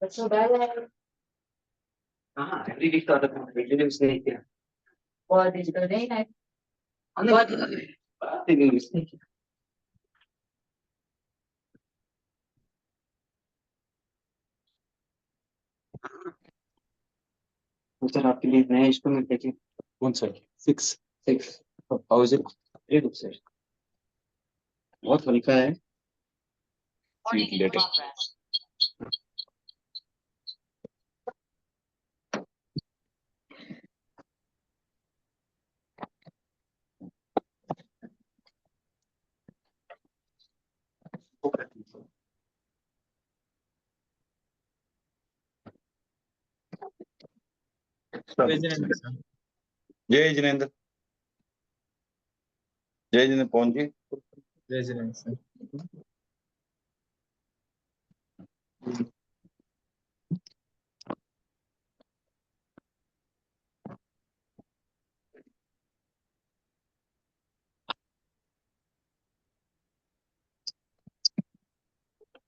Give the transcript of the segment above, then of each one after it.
बच्चों डाल है। हाँ एवरी वीक तो आता था, वीकली उसने नहीं किया। बहुत दिन तो नहीं है। बहुत दिन उसने किया। तो सर आपके लिए नया इंस्ट्रूमेंट देखिए। कौन सा? Six. Six. How is it? Very good sir. बहुत हल्का है। Sweet latest. जय जिनेंद्र सर। जय जिनेंद्र। जय जिनेंद्र पहुंच जी। जय जिनेंद्र सर।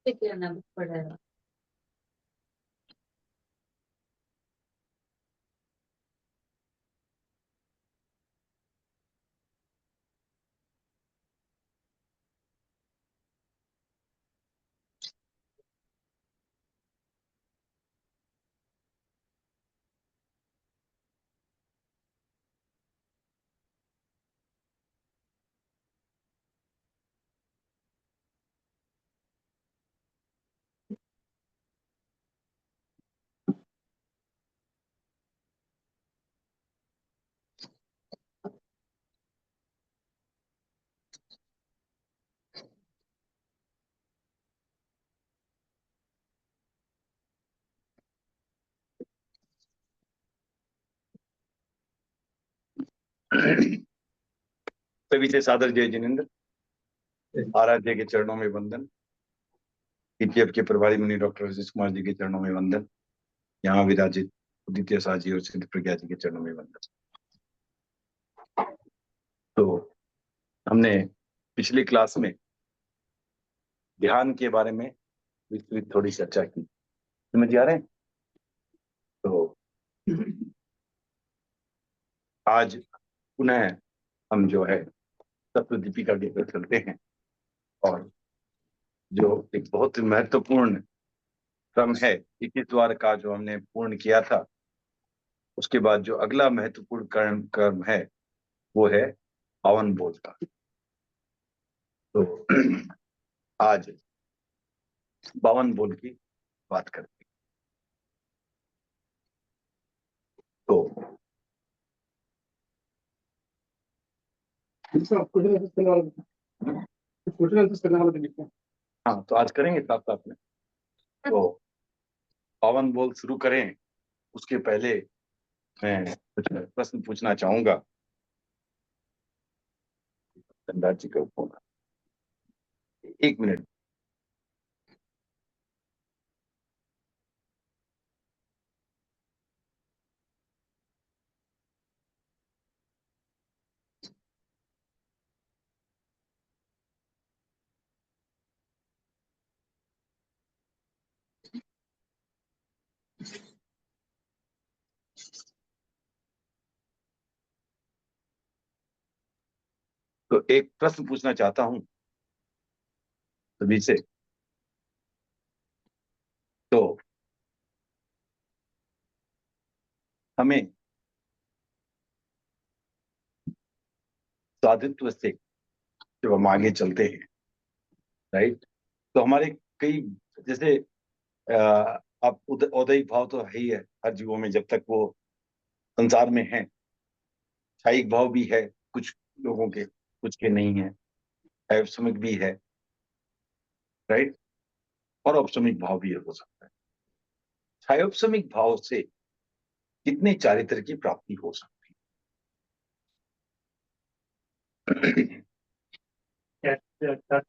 करना पड़ेगा। सभी से सादर जय जिनेंद्र। आराध्य के चरणों में वंदन। ईपीएफ के प्रभारी मुनि डॉक्टर आशीष कुमार जी के चरणों में वंदन। यहाँ विराजित उदित्य शाह जी और सिद्ध प्रज्ञा जी के चरणों में वंदन। तो हमने पिछली क्लास में ध्यान के बारे में विस्तृत थोड़ी चर्चा की, समझ आ रहे हैं? तो आज पुनः हम जो है तत्व दीपिका के पर चलते हैं और जो एक बहुत महत्वपूर्ण क्रम है 21 द्वार का जो हमने पूर्ण किया था, उसके बाद जो अगला महत्वपूर्ण कर्म है वो है पावन बोध का। तो आज बावन बोल की बात करते हैं। तो हाँ, तो आज करेंगे साथ साथ में। तो पावन बोल शुरू करें उसके पहले मैं कुछ प्रश्न पूछना चाहूंगा। चंदा जी का फोन, एक मिनट। तो एक प्रश्न पूछना चाहता हूं सभी से। तो हमें स्वादित्व से जब हम आगे चलते हैं, राइट, तो हमारे कई, जैसे आप औदैहिक भाव तो है ही है हर जीवों में जब तक वो संसार में है। क्षायिक भाव भी है कुछ लोगों के, कुछ के नहीं है। औपसमिक भी है, राइट, और औपसमिक भाव भी हो सकता है। क्षायोपसमिक भाव से कितने चारित्र की प्राप्ति हो सकती है?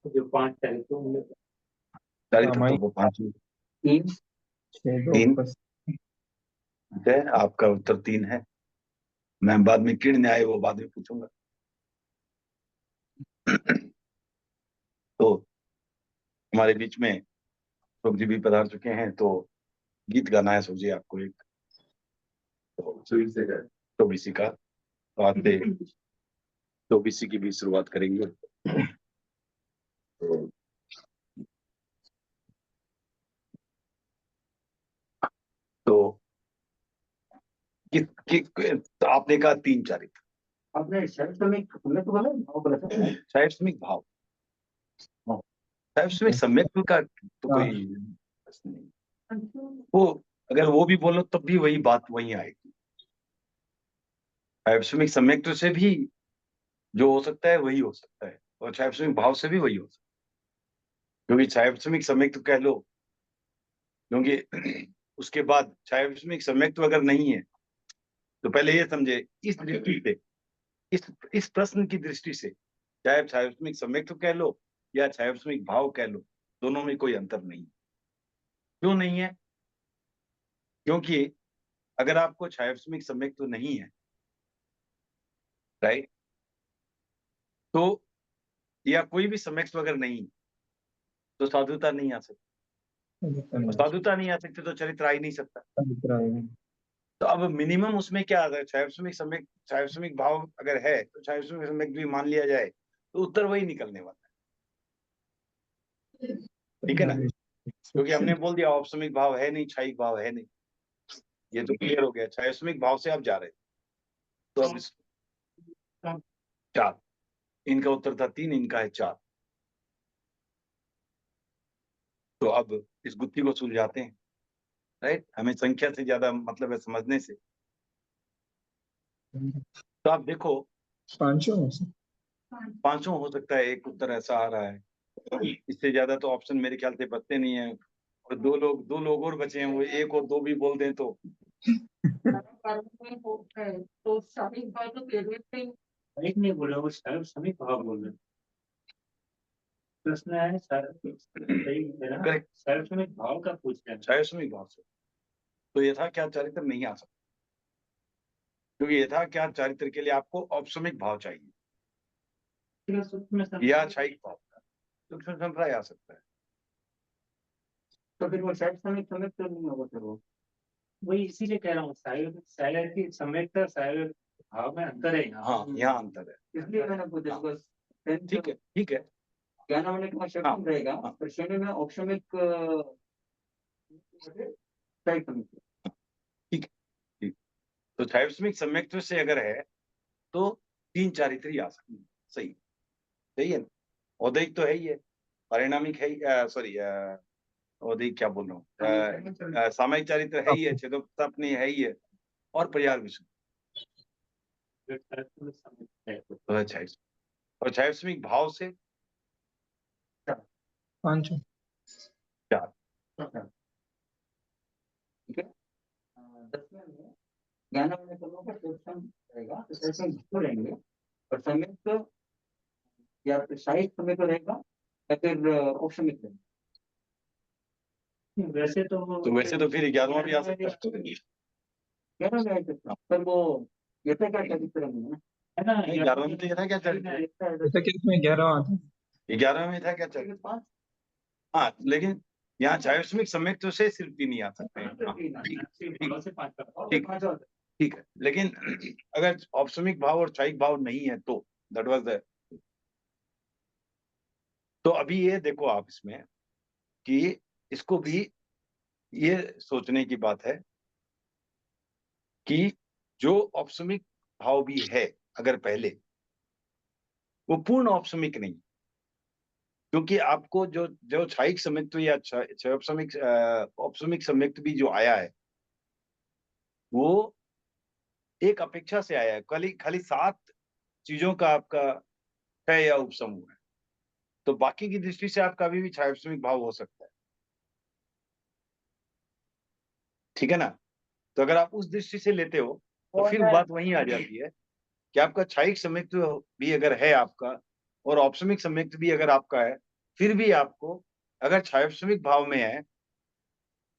जो 5 तारीख को चारित्र तो वो पांच ही। तीन 6 2 तीन बस। है, आपका उत्तर तीन है। मैं बाद में किण न्याय वो बाद में पूछूंगा। तो हमारे बीच में अशोक जी भी पधार चुके हैं। तो गीत गाना है, सोचिए आपको एक, तो बीसी का, तो आते तो बीसी की भी शुरुआत करेंगे। तो तो तो आपने कहा 3 चारित्र, आपने शैक्षणिक तुमने तो बोला भाव बोला था। शैक्षणिक भाव, शैक्षणिक सम्यक्त्व का तो कोई प्रश्न नहीं। वो अगर वो भी बोलो तब भी वही बात वही आएगी। शैक्षणिक सम्यक्त्व से भी जो हो सकता है वही हो सकता है, और शैक्षणिक भाव से भी वही हो सकता है, क्योंकि शैक्षणिक सम्यक्त्व कह लो, क्योंकि उसके बाद शैक्षणिक सम्यक्त्व अगर नहीं है तो पहले ये समझे, इस दृष्टि से, इस प्रश्न की दृष्टि से, चाहे छायास्मिक सम्यक्त्व कह लो या छायास्मिक भाव कह लो, दोनों में कोई अंतर नहीं है। क्यों नहीं है? क्योंकि अगर आपको छायास्मिक सम्यक्त्व नहीं है, राइट, तो या कोई भी सम्यक्त्व अगर नहीं, तो साधुता नहीं आ सकती, और साधुता नहीं आ सकती तो चरित्र आ ही नहीं सकता। तो अब मिनिमम उसमें क्या आता है, छायास्मिक भाव अगर है तो छायास्मिक सम्यक्त्व भी मान लिया जाए तो उत्तर वही निकलने वाला है, ठीक है ना? क्योंकि हमने बोल दिया औपसमिक भाव है नहीं, छायिक भाव है नहीं, ये तो क्लियर हो गया। छायास्मिक भाव से आप जा रहे, तो अब 4, इनका उत्तर था 3, इनका है 4। तो अब इस गुत्थी को सुलझाते हैं, राइट। हमें संख्या से ज्यादा मतलब है समझने से। तो आप देखो, पांचों हो सकता है, एक उत्तर ऐसा आ रहा है, इससे ज्यादा तो ऑप्शन मेरे ख्याल से बचते नहीं है, और दो लोग और बचे हैं, वो 1 और 2 भी बोल दें तो तो सभी भाव तो एक नहीं बोला, वो सभी भाव बोल रहे। प्रश्न है सही है ना, शैक्षणिक भाव का पूछ रहे हैं। छायास्मिक भाव से तो यथा क्या चारित्र नहीं आ सकता, क्योंकि यथा क्या चारित्र के लिए आपको औपसमिक भाव चाहिए या छायिक भाव का, सूक्ष्म संप्रदाय आ सकता है। तो फिर वो शैक्षणिक समय तो नहीं होगा, फिर वो वही इसीलिए कह रहा हूँ, शायर की सम्यक शायर भाव में अंतर है यहाँ। हाँ, यहाँ अंतर है, इसलिए मैंने पूछा बस। ठीक है, ठीक है। क्या नाम का शब्द रहेगा, पर श्रेणी में औपसमिक ठीक ठीक, तो छायास्मिक सम्यक्त्व से अगर है तो 3 चारित्र ही आ सकते हैं, सही, सही है ना? औदैहिक तो है ही है, परिणामिक है, सॉरी, औदैहिक क्या बोल रहा हूँ, सामयिक चारित्र है ही है, छेदोपनी है ही है, और पर्याय विषय तो है छायास्मिक, और छायास्मिक भाव से 4। ठीक है। 10वें में 11वें में दोनों का क्वेश्चन रहेगा, तो ऐसे क्यों रहेंगे, और संयुक्त या फिर साहित्य में तो रहेगा या फिर औपसमिक रहेगा। वैसे तो फिर 11वां भी आ सकता है, 11वें में आ सकता है, पर वो ये तो क्या चरित्र है ना, 11वां में तो ये था क्या चरित्र, 11वां में था क्या चरित्र, हाँ, लेकिन यहाँ छायास्मिक सम्यक्त्व से सिर्फ 3 ही आ सकते हैं। हाँ, ठीक, ठीक है, लेकिन अगर औपसमिक भाव और छायिक भाव नहीं है तो दैट वाज द, तो अभी ये देखो आप इसमें कि इसको भी ये सोचने की बात है कि जो औपसमिक भाव भी है अगर पहले, वो पूर्ण औपसमिक नहीं, क्योंकि आपको जो जो छायिक सम्यक्त्व या औपसमिक औपसमिक सम्यक्त्व भी जो आया है वो एक अपेक्षा से आया है, खाली खाली 7 चीजों का आपका है या उपसमूह है, तो बाकी की दृष्टि से आपका अभी भी छायास्मिक भाव हो सकता है, ठीक है ना? तो अगर आप उस दृष्टि से लेते हो तो फिर बात वहीं आ जाती है कि आपका छायिक सम्यक्त्व भी अगर है आपका और औपसमिक सम्यक्त्व भी अगर आपका है, फिर भी आपको अगर छायास्मिक भाव में है,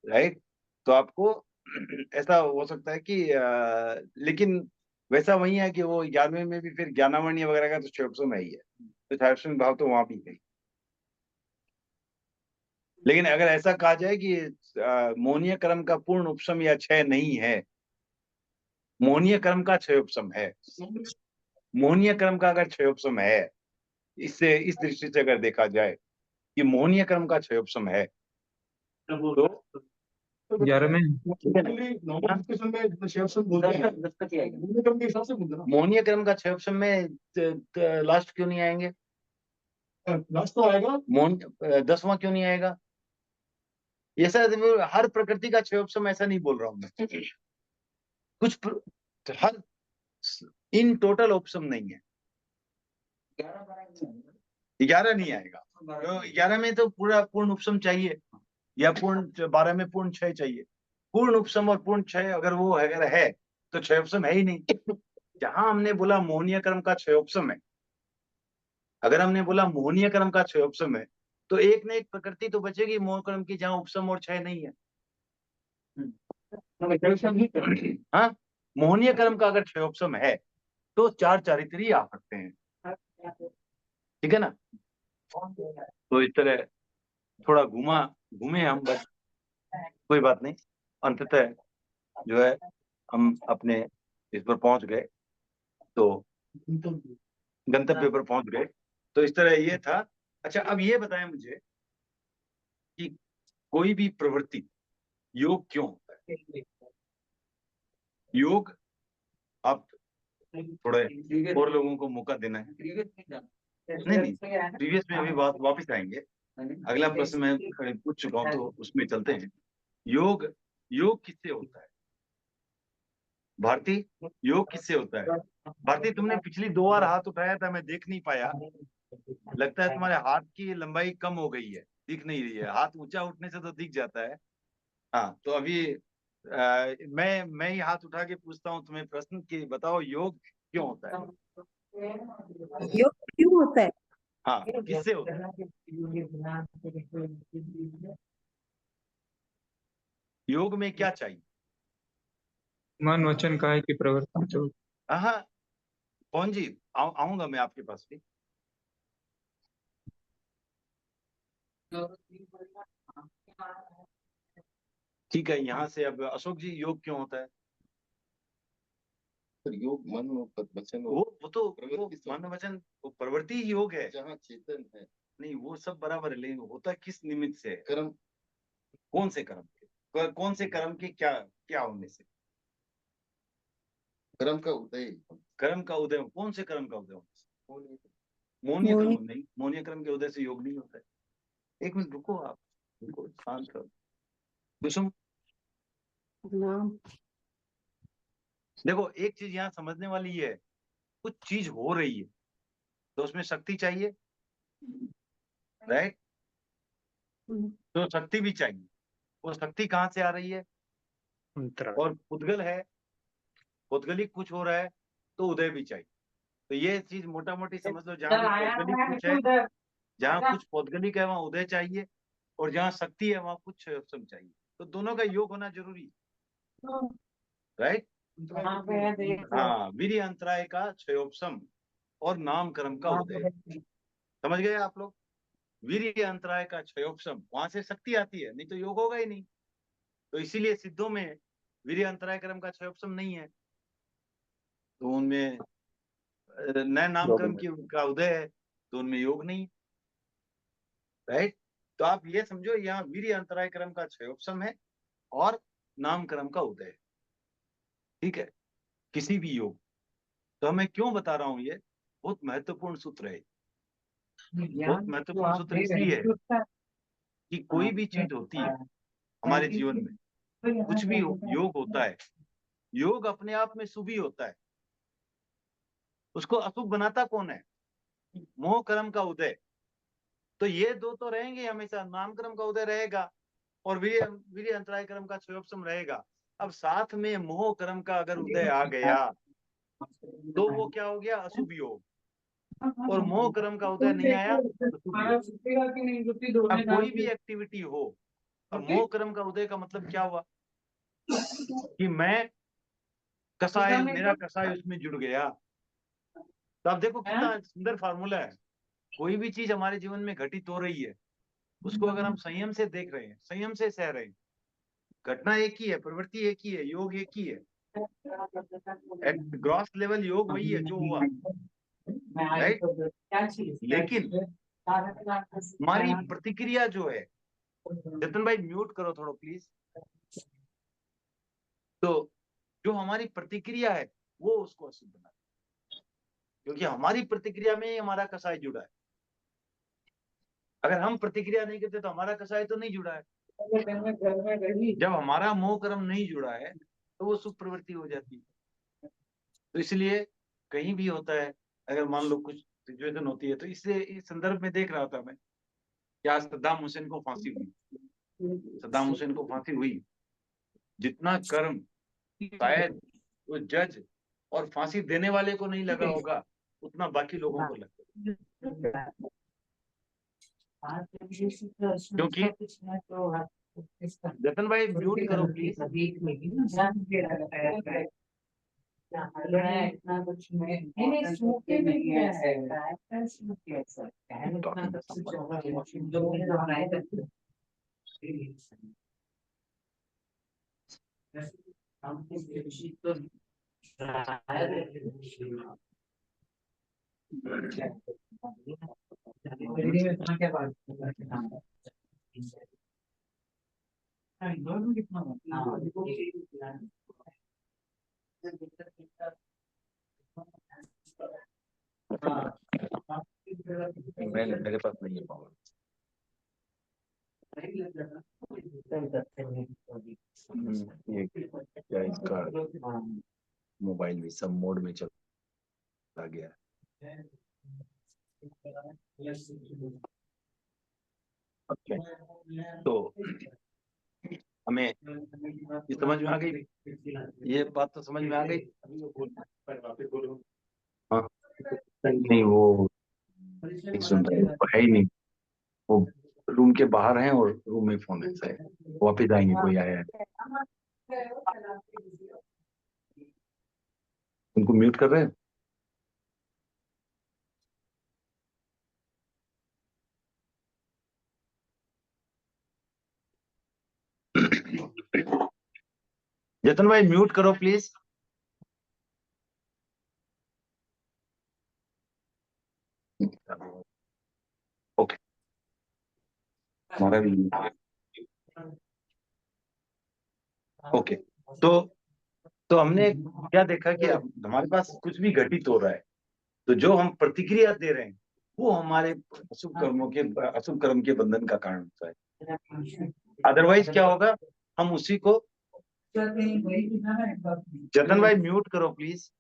राइट, तो आपको ऐसा हो सकता है कि लेकिन वैसा वही है कि वो 11वें में भी फिर ज्ञानावर्णीय वगैरह का तो छायास्मिक है ही है, तो छायास्मिक भाव तो वहां भी है। लेकिन अगर ऐसा कहा जाए कि मोहनीय कर्म का पूर्ण उपशम या क्षय नहीं है, मोहनीय कर्म का क्षय उपशम है, मोहनीय कर्म का अगर क्षय उपशम है, इससे इस दृष्टि से अगर देखा जाए कि मोहनीय कर्म का क्षय उपशम है, तो 11 में मोहनीय कर्म का क्षय उपशम में लास्ट क्यों नहीं आएंगे? लास्ट तो आएगा। मोहन 10वां क्यों नहीं आएगा? ये सर हर प्रकृति का क्षय उपशम ऐसा नहीं बोल रहा हूं मैं, हर इन टोटल उपशम नहीं है। 11 नहीं आएगा, तो 11 में तो पूरा पूर्ण उपशम चाहिए, या पूर्ण 12 में पूर्ण क्षय चाहिए। पूर्ण उपशम और पूर्ण क्षय अगर वो अगर है तो क्षय उपशम है ही नहीं। जहां हमने बोला मोहनीय कर्म का क्षय उपशम है, अगर हमने बोला मोहनीय कर्म का क्षय उपशम है, तो एक न एक प्रकृति तो बचेगी मोह कर्म की जहां उपशम और क्षय नहीं है। हाँ, मोहनीय कर्म का अगर क्षय उपशम है तो 4 चारित्र ही आ सकते हैं, ठीक है ना। तो इस तरह थोड़ा घूमे हम, बस कोई बात नहीं, अंततः जो है हम अपने इस पर पहुंच गए, तो गंतव्य पर पहुंच गए। तो इस तरह ये था। अच्छा, अब ये बताएं मुझे कि कोई भी प्रवृत्ति योग क्यों होता है? योग, आप थोड़े और लोगों को मौका देना है। नहीं, प्रीवियस में अभी वापस आएंगे। अगला प्रश्न मैं पूछ चुका हूं, तो उसमें चलते हैं। योग किससे होता है? भारती, योग किससे होता है? भारती, तुमने पिछली 2 बार हाथ उठाया था, मैं देख नहीं पाया। लगता है तुम्हारे हाथ की लंबाई कम हो गई है, दिख नहीं रही है। हाथ ऊंचा उठने से तो दिख जाता है। हाँ, तो अभी मैं ही हाथ उठा के पूछता हूँ तुम्हें प्रश्न कि बताओ योग क्यों होता है? योग क्यों होता है? हाँ, किससे होता है? योग में क्या चाहिए? मन वचन काया की प्रवृत्ति तो हाँ, कौन जी, आऊंगा मैं आपके पास भी। ठीक है, यहाँ से अब अशोक जी, योग क्यों होता है? योग मन और वचन और वो तो प्रवृत्ति से मन वचन, वो प्रवृत्ति ही योग है। जहाँ चेतन है, नहीं, वो सब बराबर है, लेकिन होता किस निमित्त से है? कर्म कौन से कर्म के? कौन से कर्म के क्या क्या होने से? कर्म का उदय। कर्म का उदय, कौन से कर्म का उदय होने से? मोहनीय कर्म नहीं, मोहनीय कर्म के उदय से योग नहीं होता है। एक मिनट रुको, आप रुको, शांत रहो। कुसुम, देखो एक चीज यहाँ समझने वाली ये है, कुछ चीज हो रही है तो उसमें शक्ति चाहिए, राइट? तो शक्ति भी चाहिए। वो शक्ति कहाँ से आ रही है? और पुद्गल है, पुद्गलिक कुछ हो रहा है तो उदय भी चाहिए। तो ये चीज मोटा मोटी समझ लो, जहाँ भी पौद्गलिक कुछ है, जहाँ कुछ पौद्गलिक है वहाँ उदय चाहिए, और जहाँ शक्ति है वहाँ कुछ क्षयोपशम चाहिए। तो दोनों का योग होना जरूरी है, राइट? हाँ, वीर्य अंतराय का क्षयोपशम और नाम कर्म का उदय। समझ गए आप लोग? वीर्य अंतराय का क्षयोपशम, वहां से शक्ति आती है, नहीं तो योग होगा ही नहीं। तो इसीलिए सिद्धों में वीर्य अंतराय कर्म का क्षयोपशम नहीं है, तो उनमें नए नाम कर्म की का उदय है, तो उनमें योग नहीं, राइट? तो आप ये समझो, यहाँ वीर्य अंतराय कर्म का क्षयोपशम है और नाम कर्म का उदय है, ठीक है, किसी भी योग। तो मैं क्यों बता रहा हूँ, ये बहुत महत्वपूर्ण सूत्र है। बहुत महत्वपूर्ण सूत्र इसलिए है कि कोई भी चीज होती है हमारे जीवन में, कुछ भी योग होता है, योग अपने आप में शुभ ही होता है। उसको अशुभ बनाता कौन है? मोह कर्म का उदय। तो ये दो तो रहेंगे हमेशा, नाम कर्म का उदय रहेगा और वीर्य अंतराय कर्म का क्षयोपशम रहेगा। अब साथ में मोह कर्म का अगर उदय आ गया तो वो क्या हो गया? अशुभ योग। और मोह कर्म का उदय नहीं आया तो शुभ योग। अब कोई भी एक्टिविटी हो, अब मोह कर्म का उदय का मतलब क्या हुआ? कि मैं कसाय, मेरा कसाय उसमें जुड़ गया। तो आप देखो कितना सुंदर फार्मूला है। कोई भी चीज हमारे जीवन में घटित हो रही है, उसको अगर हम संयम से देख रहे हैं, संयम से सह रहे हैं, घटना एक ही है, प्रवृत्ति एक ही है, योग एक ही है, एट ग्रॉस लेवल योग वही है जो हुआ, राइट। लेकिन हमारी प्रतिक्रिया जो है, जतन भाई म्यूट करो थोड़ा प्लीज। तो जो हमारी प्रतिक्रिया है वो उसको अशुद्ध बना, क्योंकि हमारी प्रतिक्रिया में ही हमारा कसाय जुड़ा है। अगर हम प्रतिक्रिया नहीं करते तो हमारा कसाय तो नहीं जुड़ा है। जब हमारा मोह कर्म नहीं जुड़ा है तो वो सुख प्रवृत्ति हो जाती है। तो इसलिए कहीं भी होता है, अगर मान लो कुछ सिचुएशन होती है, तो इससे इस संदर्भ में देख रहा था मैं कि आज सद्दाम हुसैन को फांसी हुई, सद्दाम हुसैन को फांसी हुई। जितना कर्म शायद वो जज और फांसी देने वाले को नहीं लगा होगा, उतना बाकी लोगों को लगता है। क्योंकि जतन भाई म्यूट करो प्लीज। मेरे पास नहीं है पावर। ये क्या इसका मोबाइल भी सब मोड में चला गया। ओके, तो हमें ये समझ में आ गई, ये बात तो समझ में आ गई। हाँ नहीं, वो नहीं सुन रहे, वो है ही नहीं, वो रूम के बाहर हैं और रूम में फोन है, शायद वापिस आएंगे, कोई आया है। उनको म्यूट कर रहे हैं। जतन भाई म्यूट करो प्लीज। ओके, हमारा भी ओके। तो हमने क्या देखा कि अब हमारे पास कुछ भी घटित हो रहा है, तो जो हम प्रतिक्रिया दे रहे हैं वो हमारे अशुभ कर्म के बंधन का कारण होता है। अदरवाइज क्या होगा, हम उसी को। जतन भाई म्यूट करो प्लीज।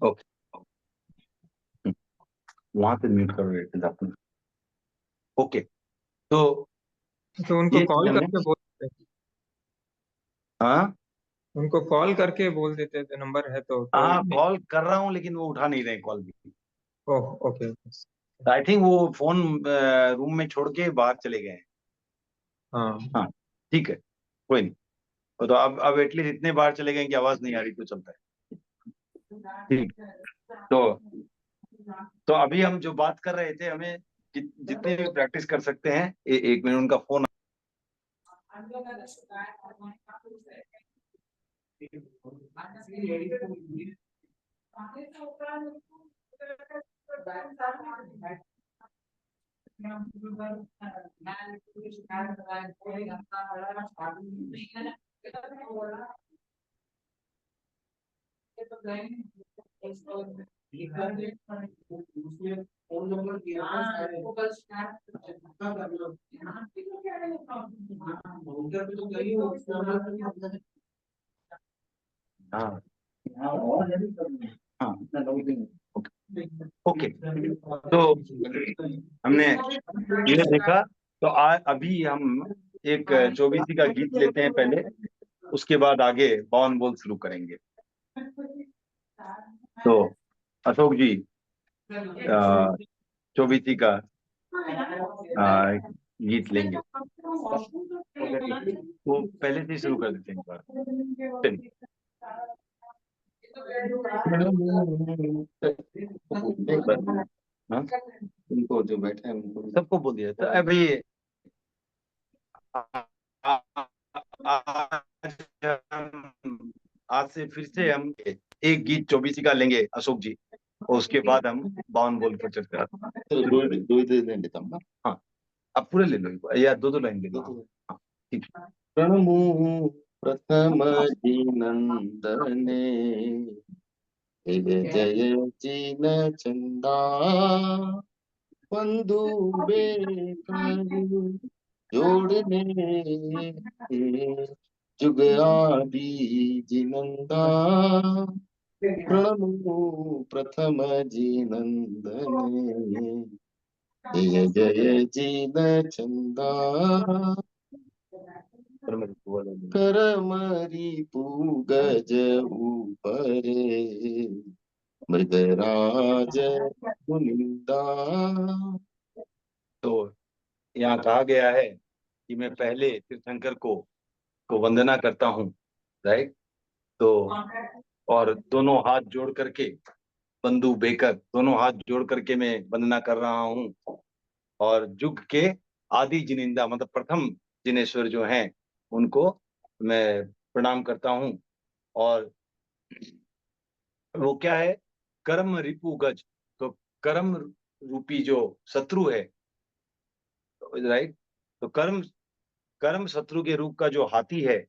ओके, वहां से म्यूट करो रेट अपना। ओके, तो उनको ये कॉल हमने, करके बोल देते, हाँ उनको कॉल करके बोल देते थे, नंबर है तो हाँ नहीं। कॉल कर रहा हूँ लेकिन वो उठा नहीं रहे कॉल भी। Oh okay. आई थिंक वो फोन रूम में छोड़ के बाहर चले गए हैं। हाँ हाँ ठीक है, कोई नहीं। तो अब एटलीस्ट इतने बार चले गए कि आवाज नहीं आ रही तो चलता है। ठीक, तो अभी हम जो बात कर रहे थे, हमें जितने भी प्रैक्टिस कर सकते हैं। एक मिनट, उनका फोन। हाँ हाँ ओके। तो हमने ये देखा। तो अभी हम एक चौबीसी का गीत लेते हैं पहले, उसके बाद आगे बावन बोल शुरू करेंगे। तो अशोक जी चौबीसी का गीत लेंगे। वो पहले से ही शुरू कर देते हैं एक बार। चलिए। हाँ? उनको जो बैठे हैं उनको सबको बोल दिया तो अभी आज से फिर से हम एक गीत चौबीसी का लेंगे अशोक जी, और उसके बाद हम बावन बोल पर चर्चा करते दो दो दे लेता हूँ ना। हाँ, अब पूरे ले लो या दो लाइन ले लो। हाँ, ठीक है। प्रणमु प्रथम नंदने जय जय जीन चंदा बंधु बेकर जोड़ने जुग आदि जिनंदा प्रणमु प्रथम जिनंदने जय जय जीन चंदा करमरी पूगज ऊपरे मृगराज मुनिंदा। तो यहाँ कहा गया है कि मैं पहले तीर्थंकर को वंदना करता हूँ, राइट। तो और दोनों हाथ जोड़ करके, बंधु बेकर दोनों हाथ जोड़ करके मैं वंदना कर रहा हूँ। और जुग के आदि जिनिंदा मतलब प्रथम जिनेश्वर जो हैं उनको मैं प्रणाम करता हूँ। और वो क्या है, कर्म रिपु गज। तो कर्म रूपी जो शत्रु है, राइट। तो कर्म कर्म शत्रु के रूप का जो हाथी है,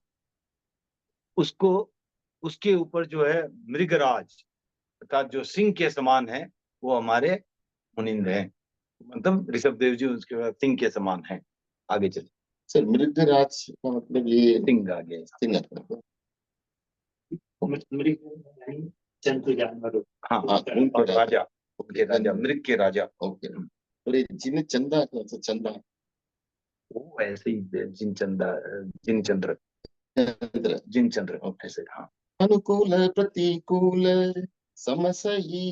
उसको उसके ऊपर जो है मृगराज अर्थात जो सिंह के समान है, वो हमारे मुनिंद हैं। मतलब ऋषभ देव जी उसके बाद सिंह के समान हैं। आगे चलिए। सर मृगराज का मतलब ये सिंह आगे। सिंह हाँ, और राजा, उनके राजा, मृग के राजा। ओके। और ये जिन चंदा क्या है? चंदा वो ऐसे ही जिनचंद्र ऐसे। हाँ, अनुकूल प्रतिकूल समसही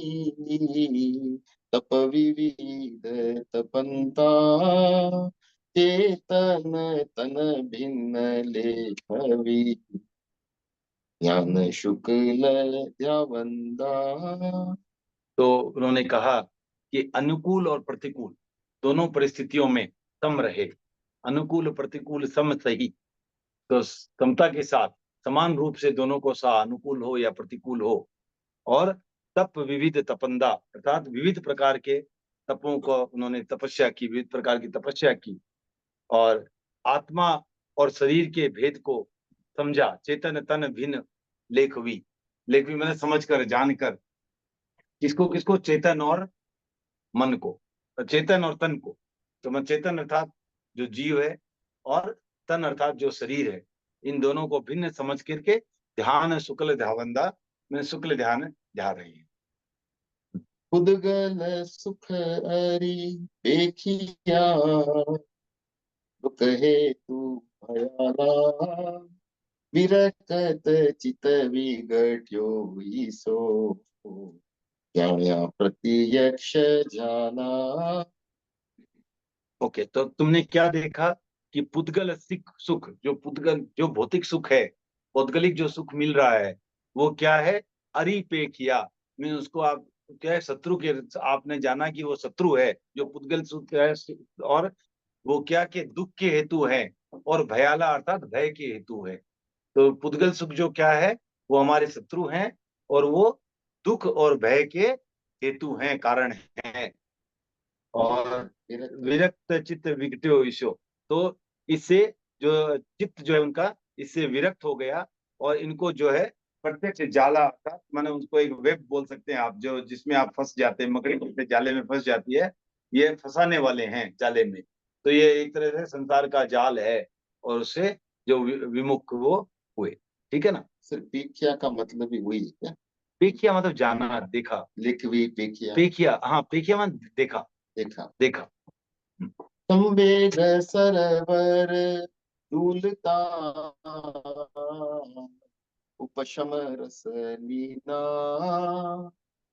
तप विविध तपंता चेतन तन भिन्न लेखवी ज्ञान शुक्ल ध्यावंदा। तो उन्होंने कहा कि अनुकूल और प्रतिकूल दोनों परिस्थितियों में सम रहे। अनुकूल प्रतिकूल सम सही। तो समता के साथ समान रूप से दोनों को सा अनुकूल हो या प्रतिकूल हो। और तप विविध तपंदा अर्थात विविध प्रकार के तपों को उन्होंने तपस्या की, विविध प्रकार की तपस्या की। और आत्मा और शरीर के भेद को समझा। चेतन तन भिन्न लेखवी। लेखवी मैंने समझ कर, जानकर। किसको किसको? चेतन और मन को, चेतन और तन को। तो मैं चेतन अर्थात जो जीव है, और तन अर्थात जो शरीर है, इन दोनों को भिन्न समझ करके ध्यान शुक्ल ध्यावंदा में शुक्ल ध्यान ध्या रही है। उदगल सुख अरि देखिया तो कहे तू भयाला विरकत चित विगट्यो ईसो ज्ञाया प्रत्यक्ष जाना। ओके, तो तुमने क्या देखा कि पुद्गल सुख, जो पुद्गल जो भौतिक सुख है, पौद्गलिक जो सुख मिल रहा है, वो क्या है? अरिपेक्षिया मीन उसको आप क्या है, शत्रु के, आपने जाना कि वो शत्रु है जो पुद्गल सुख है। और वो क्या के दुख के हेतु है, और भयाला अर्थात भय के हेतु है। तो पुद्गल सुख जो क्या है, वो हमारे शत्रु हैं और वो दुख और भय के हेतु हैं, कारण हैं। और विरक्त चित्त विगतो ईशो, तो इससे जो चित्त जो है उनका इससे विरक्त हो गया और इनको जो है प्रत्यक्ष जाला था, माने उसको एक वेब बोल सकते हैं आप, जो जिसमें आप फंस जाते हैं, मकड़ी अपने जाले में फंस जाती है, ये फंसाने वाले हैं जाले में। तो ये एक तरह से संसार का जाल है और उससे जो विमुख वो हुए। ठीक है ना। सिर्फ पेखिया का मतलब ही वही है क्या? पेखिया मतलब जाना, देखा। लिखवी पेखिया, पेखिया, हाँ, पेखिया मतलब देखा, देखा। देखा। संवेग सरवर दूलता उपशम रस लीना,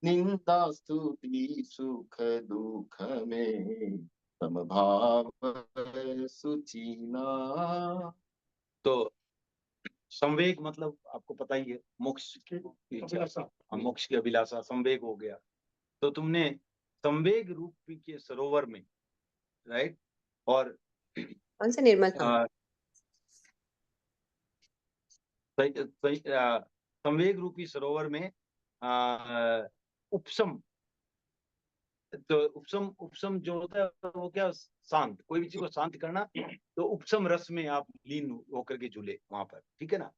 निंदा स्तुति सुख दुख में समभाव सुचीना। तो संवेग मतलब आपको पता ही है, मोक्ष की इच्छा, हाँ, मोक्ष की अभिलाषा, संवेग हो गया। तो तुमने संवेग रूपी के सरोवर में, राइट, और कौन से निर्मल का? संवेग रूपी सरोवर में उपशम, तो उपशम, उपशम जो होता है वो क्या, शांत, कोई भी चीज को शांत करना, तो उपशम रस में आप लीन होकर के झूले वहां पर। ठीक है ना।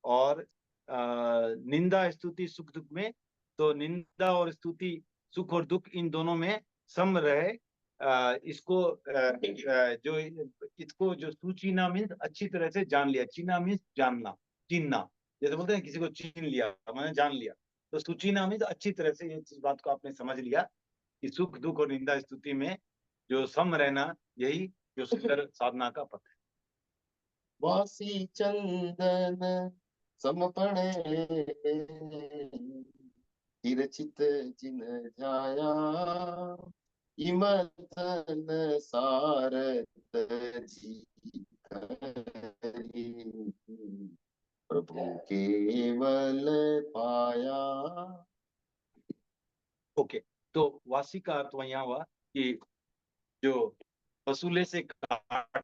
और निंदा स्तुति सुख दुख में, तो निंदा और स्तुति, सुख और दुख, इन दोनों में सम रहे। इसको जो इसको जो सुचीना मीन्स अच्छी तरह से जान लिया, चीना मीन्स जानना, चीनना, जैसे बोलते हैं किसी को चीन लिया, मैंने जान लिया। तो सुचीना मीन्स अच्छी तरह से ये बात को आपने समझ लिया कि सुख दुख और निंदा स्तुति में जो सम रहना, यही जो सुंदर साधना का पथ है। वासी चंदन समपणे चित जिन जाया, इमतन सारत जी करी, प्रभु केवल पाया। ओके, तो वासी का अर्थ यहाँ हुआ कि जो वसूले से काट,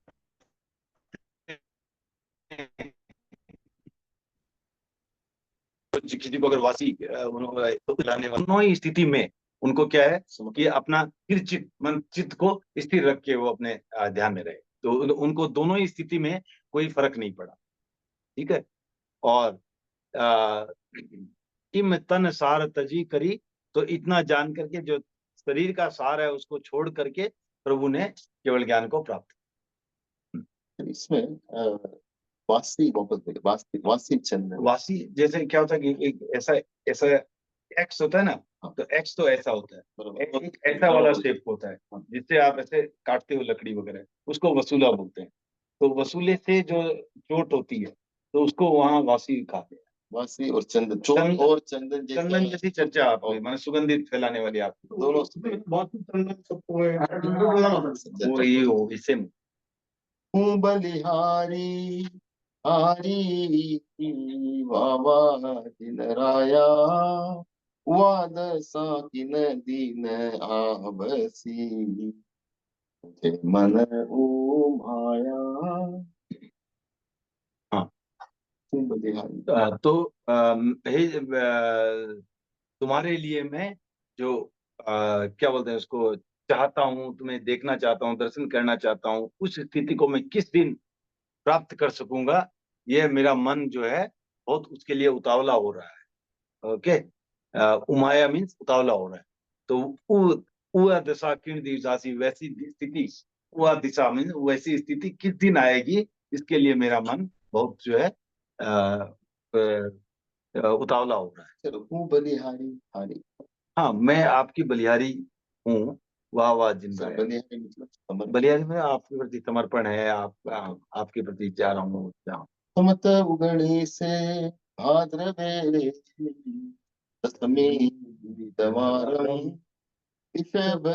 तो किसी को अगर वासी तो दिलाने वाले, दोनों ही स्थिति में उनको क्या है कि अपना स्थिर चित्त, मन चित्त को स्थिर रख के वो अपने ध्यान में रहे। तो उनको दोनों ही स्थिति में कोई फर्क नहीं पड़ा। ठीक है। और इम तन सार तजी करी, तो इतना जान करके जो शरीर का सार है उसको छोड़ करके प्रभु ने केवल ज्ञान को प्राप्त। इसमें वासी वापस बोले, वासी वासी चंदन। वासी जैसे क्या होता है कि एक ऐसा ऐसा एक्स होता है ना, तो एक्स तो ऐसा होता है, एक ऐसा वाला शेप होता है जिससे आप ऐसे काटते हो लकड़ी वगैरह, उसको वसूला बोलते हैं। तो वसूले से जो चोट होती है तो उसको वहां वासी कहते हैं। वासी और चंदन, चोट और चंदन चंदन जैसी चर्चा आपने, माने सुगंधित फैलाने वाली आप दोनों वही हो इसे। हूँ बलिहारी हारी वावा दिन राया, वाद साकिन दीन आबसी, मुझे मन ओ माया। हाँ, हूँ बलिहारी। तो तुम्हारे लिए मैं जो क्या बोलते हैं उसको, चाहता हूँ, तुम्हें देखना चाहता हूँ, दर्शन करना चाहता हूँ, उस स्थिति को मैं किस दिन प्राप्त कर सकूंगा, ये मेरा मन जो है बहुत उसके लिए उतावला हो रहा है। ओके, उमाया मीन्स उतावला हो रहा है। तो उ दशा किन दिशासी, वैसी स्थिति, वह दिशा मीन्स वैसी स्थिति किस दिन आएगी, इसके लिए मेरा मन बहुत जो है उतावला हो रहा है। चलो, हूँ बलिहारी हारी। हाँ, मैं आपकी बलिहारी हूँ। वाह वाह जिंदा है। बलिहारी मतलब समर्पण। बलिहारी में आपके प्रति समर्पण है, आपके प्रति जा रहा हूँ जहाँ। मत उगड़ी से भाद्रवे दशमी दवारम, ऋषभ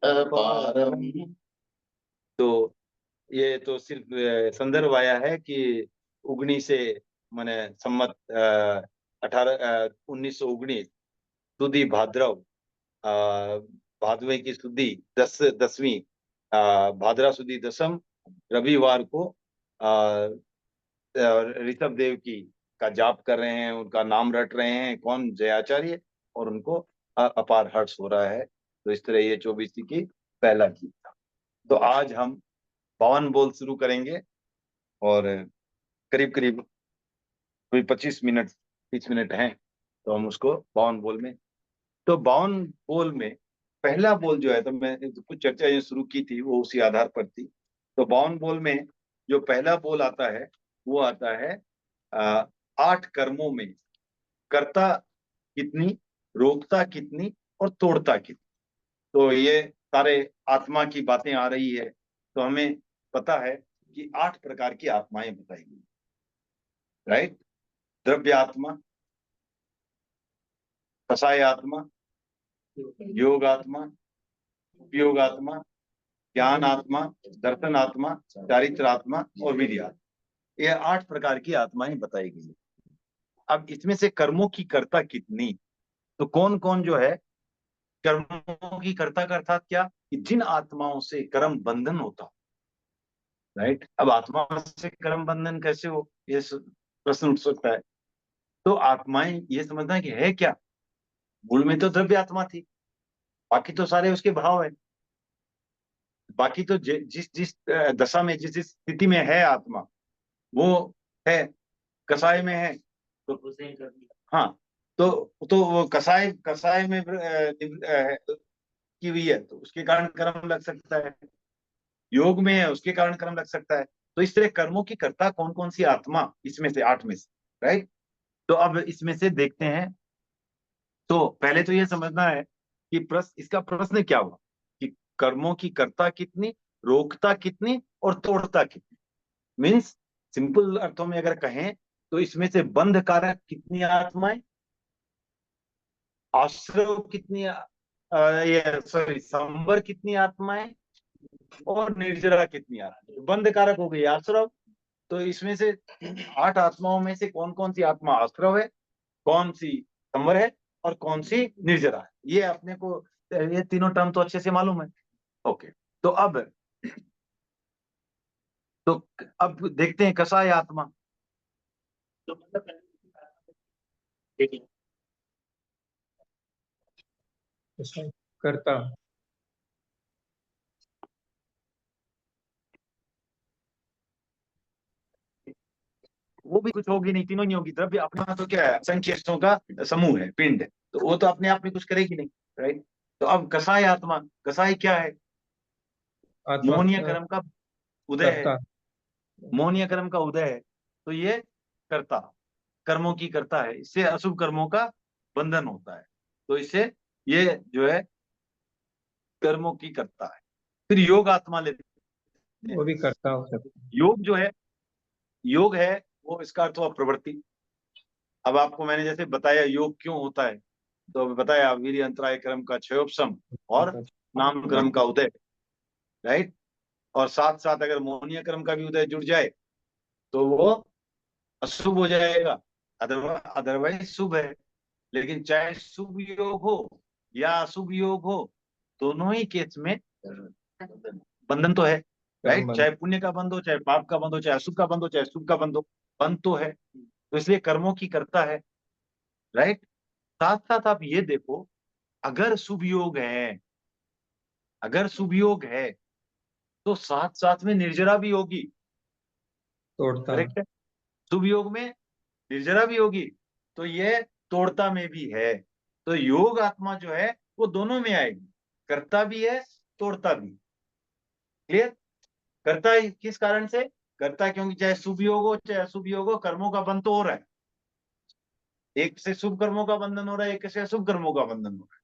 अपारम। तो ये तो सिर्फ संदर्भ आया है कि उगनी से माने सम्मत 1919 सुदी भाद्रव, भादवे की सुदी 10वीं, भाद्रा सुदी दसम, रविवार को ऋषभ देव की का जाप कर रहे हैं, उनका नाम रट रहे हैं, कौन, जयाचार्य, और उनको अपार हर्ष हो रहा है। तो इस तरह ये 24 की पहला गीत था। तो आज हम 52 बोल शुरू करेंगे और करीब करीब कोई 25 मिनट हैं, तो हम उसको 52 बोल में, तो 52 बोल में पहला बोल जो है, तो मैं कुछ चर्चा जो शुरू की थी वो उसी आधार पर थी। तो 52 बोल में जो पहला बोल आता है वो आता है 8 कर्मों में कर्ता कितनी, रोकता कितनी और तोड़ता कितनी। तो ये सारे आत्मा की बातें आ रही है। तो हमें पता है कि 8 प्रकार की आत्माएं बताई गई, राइट। द्रव्य आत्मा, कसाय आत्मा, योग आत्मा, उपयोग आत्मा, ज्ञान आत्मा, दर्शन आत्मा, चारित्र आत्मा और वीर्य आत्मा। ये 8 प्रकार की आत्माएं बताई गई है। अब इसमें से कर्मों की कर्ता कितनी, तो कौन कौन जो है कर्मों की कर्ता का अर्थात क्या, कि जिन आत्माओं से कर्म बंधन होता, राइट। अब आत्मा से कर्म बंधन कैसे हो, ये प्रश्न उठ सकता है। तो आत्माएं ये समझना कि है क्या, मूल में तो द्रव्य आत्मा थी, बाकी तो सारे उसके भाव है, बाकी तो जिस जिस दशा में, जिस जिस स्थिति में है आत्मा, वो है, कसाय में है तो, हाँ, तो वो कसाय कसाय में की हुई है तो उसके कारण कर्म लग सकता है, योग में है उसके कारण कर्म लग सकता है। तो इस तरह कर्मों की कर्ता कौन कौन सी आत्मा, इसमें से 8 में से, राइट। तो अब इसमें से देखते हैं। तो पहले तो ये समझना है कि इसका प्रश्न क्या हुआ, कि कर्मों की कर्ता कितनी, रोकता कितनी और तोड़ता कितनी। मीन्स सिंपल अर्थों में अगर कहें तो इसमें से बंध कारक कितनी आत्माएं, आश्रव कितनी ये सॉरी संवर कितनी आत्माएं, और निर्जरा कितनी आत्माएं। बंध कारक हो गई आश्रव। तो इसमें से 8 आत्माओं में से कौन कौन सी आत्मा आश्रव है, कौन सी संवर है और कौन सी निर्जरा है, ये अपने को ये तीनों टर्म तो अच्छे से मालूम है। ओके, तो तो अब देखते हैं कसाय आत्मा। तो मतलब कर्ता। वो भी कुछ होगी नहीं, तीनों नहीं होगी। द्रव्य अपना तो क्या है, संकेतों का समूह है, पिंड है, तो वो तो अपने आप में कुछ करेगी नहीं, राइट। तो अब कसाय आत्मा, कसाय क्या है, आत्मा मोहनीय कर्म का उदय है, कर्ता। मोहनीय कर्म का उदय है। तो ये कर्ता, कर्मों की करता है, इससे अशुभ कर्मों का बंधन होता है। तो इससे ये जो है कर्मों की करता है। फिर योग आत्मा लेते हैं। वो भी कर्ता हो सकता है। योग जो है, योग है वो, इसका अर्थ हुआ प्रवृत्ति। अब आपको मैंने जैसे बताया योग क्यों होता है, तो अभी बताया वीर्य अंतराय क्रम का क्षयोपशम और नाम क्रम का उदय, राइट। और साथ साथ अगर मोहनीय क्रम का भी उदय जुड़ जाए तो वो अशुभ हो जाएगा, अदरवाइज शुभ है। लेकिन चाहे शुभ योग हो या अशुभ योग हो, दोनों ही केस में बंधन तो है, कर्म राइट। बंध। चाहे पुण्य का बंध हो, चाहे पाप का बंध हो, चाहे अशुभ का बंध हो, चाहे शुभ का बंध हो, बंध तो है। तो इसलिए कर्मों की करता है, राइट। साथ साथ आप ये देखो, अगर शुभ योग है, अगर शुभ योग है तो साथ साथ में निर्जरा भी होगी, तोड़ता। करेक्ट है। शुभ योग में निर्जरा भी होगी, तो ये तोड़ता में भी है। तो योग आत्मा जो है वो दोनों में आएगी, करता भी है, तोड़ता भी। क्लियर। करता है किस कारण से, करता है क्योंकि चाहे शुभ योग हो चाहे अशुभ योग हो, कर्मों का बंध तो हो रहा है। एक से शुभ कर्मों का बंधन हो रहा है, एक से अशुभ कर्मों का बंधन हो रहा है।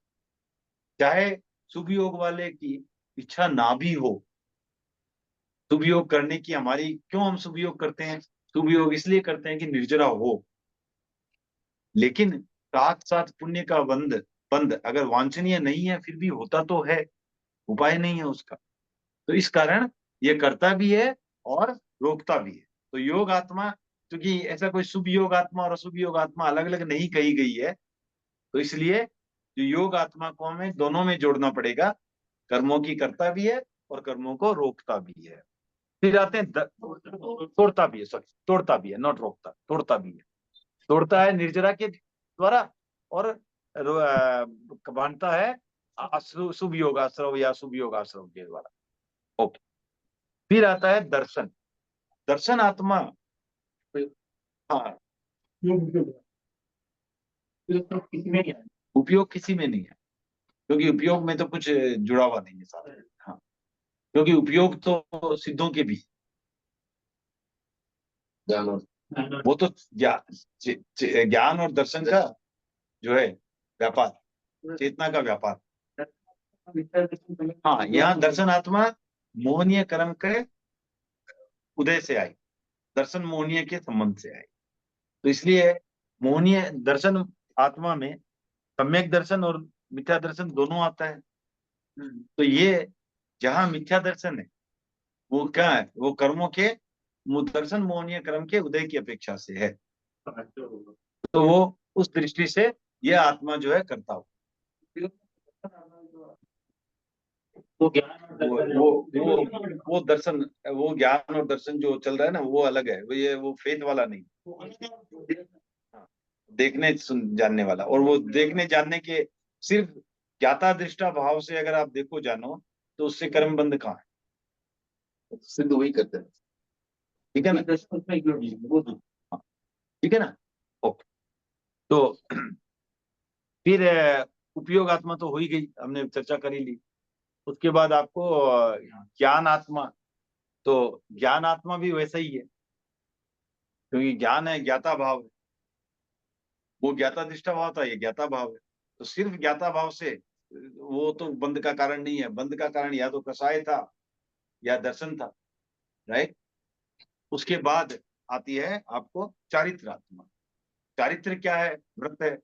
चाहे शुभ योग वाले की इच्छा ना भी हो, शुभ योग करने की हमारी, क्यों हम शुभ योग करते हैं, शुभ योग इसलिए करते हैं कि निर्जरा हो। लेकिन साथ साथ पुण्य का बंध, बंध अगर वांछनीय नहीं है फिर भी होता तो है, उपाय नहीं है उसका। तो इस कारण ये करता भी है और रोकता भी है। तो योग आत्मा, क्योंकि ऐसा कोई शुभ योग आत्मा और अशुभ योग आत्मा अलग अलग नहीं कही गई है, तो इसलिए जो योग आत्मा को हमें दोनों में जोड़ना पड़ेगा, कर्मों की करता भी है और कर्मों को रोकता भी है। फिर आते हैं तोड़ता भी है, सॉरी तोड़ता भी है, नॉट रोकता, तोड़ता भी है। तोड़ता है निर्जरा के द्वारा, और बांधता है शुभ योगाश्रव या शुभ योगाश्रव के द्वारा। ओके। फिर आता है दर्शन। दर्शन आत्मा, हाँ, उपयोग किसी में नहीं है, क्योंकि उपयोग में तो कुछ जुड़ा हुआ नहीं है सारा। हाँ, क्योंकि उपयोग तो सिद्धों के भी, ज्ञान और वो तो ज्ञान और दर्शन का जो है व्यापार, चेतना का व्यापार। हाँ, यहाँ दर्शन आत्मा मोहनीय कर्म के उदय से आई, दर्शन मोहनीय के संबंध से आई। तो इसलिए मोहनीय दर्शन आत्मा में सम्यक दर्शन और मिथ्या दर्शन दोनों आता है। तो ये जहाँ मिथ्या दर्शन है वो क्या है, वो कर्मों के दर्शन मोहनीय कर्म के उदय की अपेक्षा से है। तो वो उस दृष्टि से ये आत्मा जो है करता हो, वो दर्शन, वो ज्ञान और दर्शन जो चल रहा है ना, वो अलग है। वो फेथ वाला नहीं, हाँ, देखने सुन जानने वाला। और वो देखने जानने के सिर्फ ज्ञाता दृष्टा भाव से अगर आप देखो जानो, तो उससे कर्म बंध कहाँ है? सिद्ध वही करते हैं। ठीक है ना? हाँ, ठीक है ना? ओके। तो फिर उपयोग आत्मा तो हो ही गई, हमने चर्चा कर ही ली। उसके बाद आपको ज्ञान आत्मा। तो ज्ञान आत्मा भी वैसा ही है, क्योंकि ज्ञान है ज्ञाता भाव है, वो ज्ञाता दृष्टा भाव था, ये ज्ञाता भाव है। तो सिर्फ ज्ञाता भाव से वो तो बंध का कारण नहीं है। बंध का कारण या तो कसाय था या दर्शन था, राइट। उसके बाद आती है आपको चारित्र आत्मा। चारित्र क्या है? व्रत है,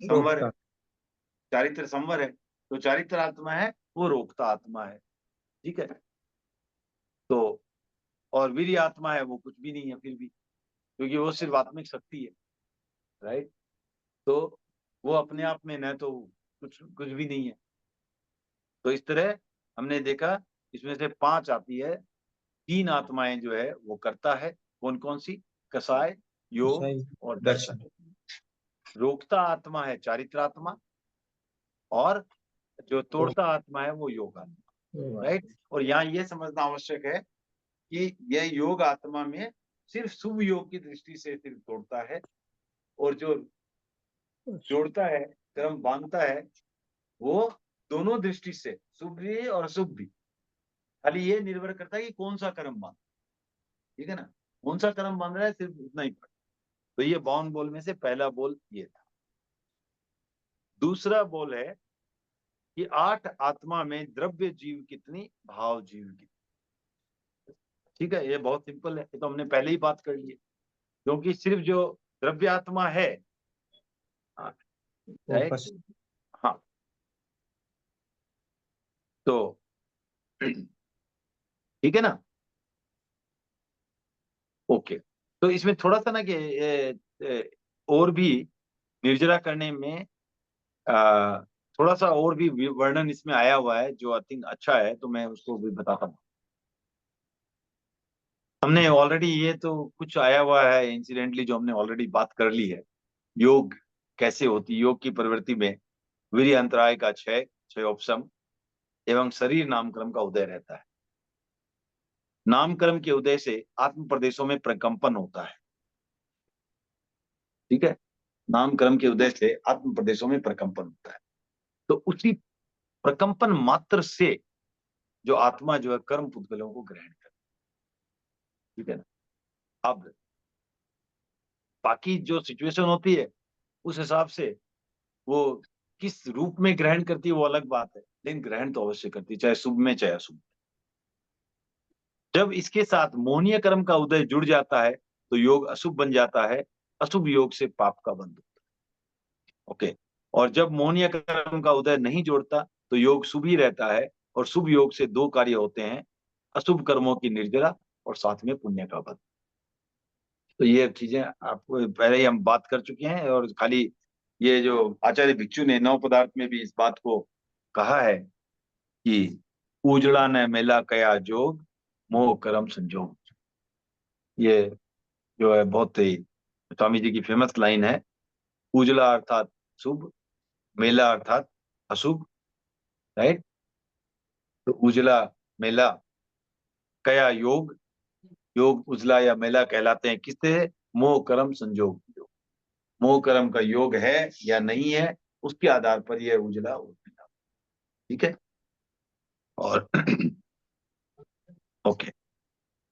संवर है। चारित्र संवर है, तो चारित्र आत्मा है वो रोकता आत्मा है। ठीक है। तो और वीर्य आत्मा है, वो कुछ भी नहीं है फिर भी, क्योंकि वो सिर्फ आत्मिक शक्ति है, राइट। तो वो अपने आप में न तो कुछ कुछ भी नहीं है। तो इस तरह हमने देखा, इसमें से 5 आती है। 3 आत्माएं जो है वो करता है। कौन कौन सी? कसाय, योग और दर्शन। रोकता आत्मा है चारित्र आत्मा, और जो तोड़ता आत्मा है वो योग आत्मा, राइट। और यहाँ ये समझना आवश्यक है कि यह योग आत्मा में सिर्फ शुभ योग की दृष्टि से सिर्फ तोड़ता है, और जो जोड़ता है, कर्म बांधता है, वो दोनों दृष्टि से, शुभ भी और अशुभ भी। खाली ये निर्भर करता है कि कौन सा कर्म बांध, ठीक है ना, कौन सा कर्म बांध रहा है, सिर्फ उतना ही पड़ता। तो ये बाउंड बोल में से पहला बोल ये था। दूसरा बोल है कि 8 आत्मा में द्रव्य जीव कितनी, भाव जीव कितनी। ठीक है, ये बहुत सिंपल है, ये तो हमने पहले ही बात कर ली है। क्योंकि सिर्फ जो द्रव्य आत्मा है, हाँ, तो ठीक है ना। ओके। तो इसमें थोड़ा सा ना कि और भी निर्जरा करने में आ, थोड़ा सा और भी वर्णन इसमें आया हुआ है, जो आई थिंक अच्छा है, तो मैं उसको भी बताता हूँ। हमने ऑलरेडी ये तो कुछ आया हुआ है इंसिडेंटली, जो हमने ऑलरेडी बात कर ली है। योग कैसे होती, योग की प्रवृत्ति में वीर्य अंतराय का क्षय, क्षयोपशम एवं शरीर नामक्रम का उदय रहता है। नामकर्म के उदय से आत्म प्रदेशों में प्रकंपन होता है। ठीक है, नामकर्म के उदय से आत्म प्रदेशों में प्रकंपन होता है। तो उसी प्रकंपन मात्र से जो आत्मा जो है कर्म पुद्गलों को ग्रहण करती है। ठीक है ना। अब बाकी जो सिचुएशन होती है उस हिसाब से वो किस रूप में ग्रहण करती है वो अलग बात है, लेकिन ग्रहण तो अवश्य करती है, चाहे शुभ में चाहे अशुभ। जब इसके साथ मोहनीय कर्म का उदय जुड़ जाता है तो योग अशुभ बन जाता है। अशुभ योग से पाप का बंध होता है। ओके। और जब मोहनीय कर्म का उदय नहीं जोड़ता तो योग शुभ ही रहता है, और शुभ योग से 2 कार्य होते हैं, अशुभ कर्मों की निर्जरा और साथ में पुण्य का बंध। तो ये चीजें आपको पहले ही हम बात कर चुके हैं, और खाली ये जो आचार्य भिक्षु ने 9 पदार्थ में भी इस बात को कहा है कि उजड़ा न मेला कया जोग, मोह कर्म संजोग। ये जो है बहुत ही स्वामी जी की फेमस लाइन है। उजला अर्थात शुभ, मेला अर्थात अशुभ, राइट। तो उजला मेला कया योग, योग उजला या मेला कहलाते हैं किससे? मोह कर्म संजोग। मोह कर्म का योग है या नहीं है, उसके आधार पर यह उजला और मेला। ठीक है। और ओके,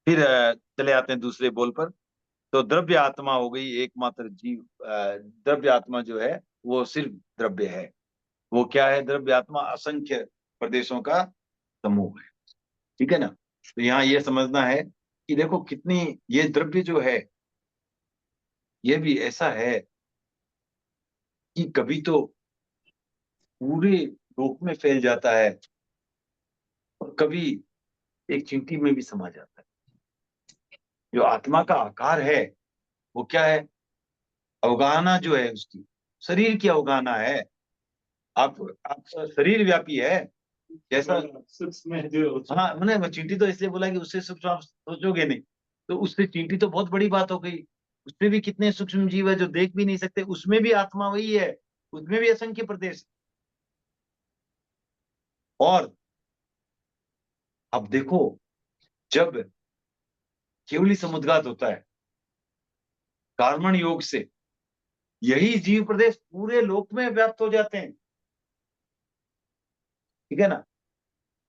फिर चले आते हैं दूसरे बोल पर। तो द्रव्य आत्मा हो गई एकमात्र जीव। द्रव्य आत्मा जो है वो सिर्फ द्रव्य है। वो क्या है? द्रव्य आत्मा असंख्य प्रदेशों का समूह है। ठीक है ना। तो यहाँ ये समझना है कि देखो कितनी ये द्रव्य जो है ये भी ऐसा है कि कभी तो पूरे लोक में फैल जाता है और कभी एक चींटी में भी समा जाता है। जो आत्मा का आकार है वो क्या है? अवगाहना जो है उसकी, शरीर की अवगाहना है। आप शरीर व्यापी है जैसा सूक्ष्म है जो। हाँ, मैंने चींटी तो इसलिए बोला कि उससे सूक्ष्म आप सोचोगे नहीं, तो उससे चींटी तो बहुत बड़ी बात हो गई। उसमें भी कितने सूक्ष्म जीव है जो देख भी नहीं सकते, उसमें भी आत्मा वही है, उसमें भी असंख्य प्रदेश। और अब देखो, जब केवली समुद्घात होता है कार्मण योग से, यही जीव प्रदेश पूरे लोक में व्याप्त हो जाते हैं। ठीक है ना।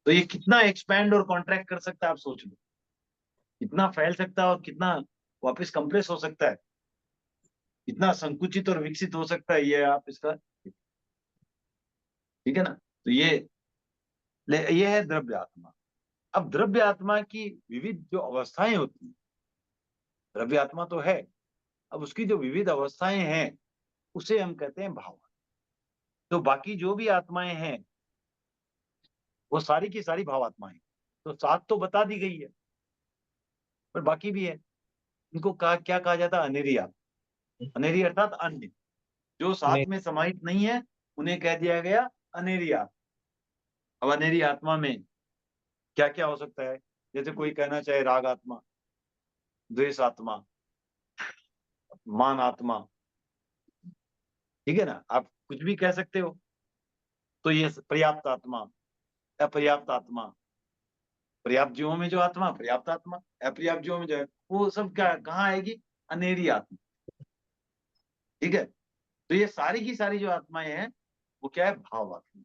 तो ये कितना एक्सपैंड और कॉन्ट्रैक्ट कर सकता है, आप सोच लो। कितना फैल सकता है और कितना वापस कंप्रेस हो सकता है, कितना संकुचित और विकसित हो सकता है, ये आप इसका। ठीक है ना। तो ये है द्रव्य आत्मा। अब द्रव्य आत्मा की विविध जो अवस्थाएं होती हैं, द्रव्य आत्मा तो है, अब उसकी जो विविध अवस्थाएं हैं उसे हम कहते हैं भाव। तो बाकी जो भी आत्माएं हैं वो सारी की सारी भाव आत्माएं। तो सात तो बता दी गई है, पर बाकी भी है। इनको क्या कहा जाता है? अनेरी आत्मा। अनेरी अर्थात अन्य, जो साथ में समाहित नहीं है उन्हें कह दिया गया अनेरी आत्मा। अब अनेरी आत्मा में क्या क्या हो सकता है? जैसे कोई कहना चाहे राग आत्मा, द्वेष आत्मा, मान आत्मा। ठीक है ना, आप कुछ भी कह सकते हो। तो ये पर्याप्त आत्मा, अपर्याप्त आत्मा, पर्याप्त जीवों में जो आत्मा पर्याप्त आत्मा, अपर्याप्त जीवों में जो है वो सब क्या कहाँ आएगी? अनेरी आत्मा। ठीक है। तो ये सारी की सारी जो आत्माएं हैं वो क्या है? भाव आत्मा।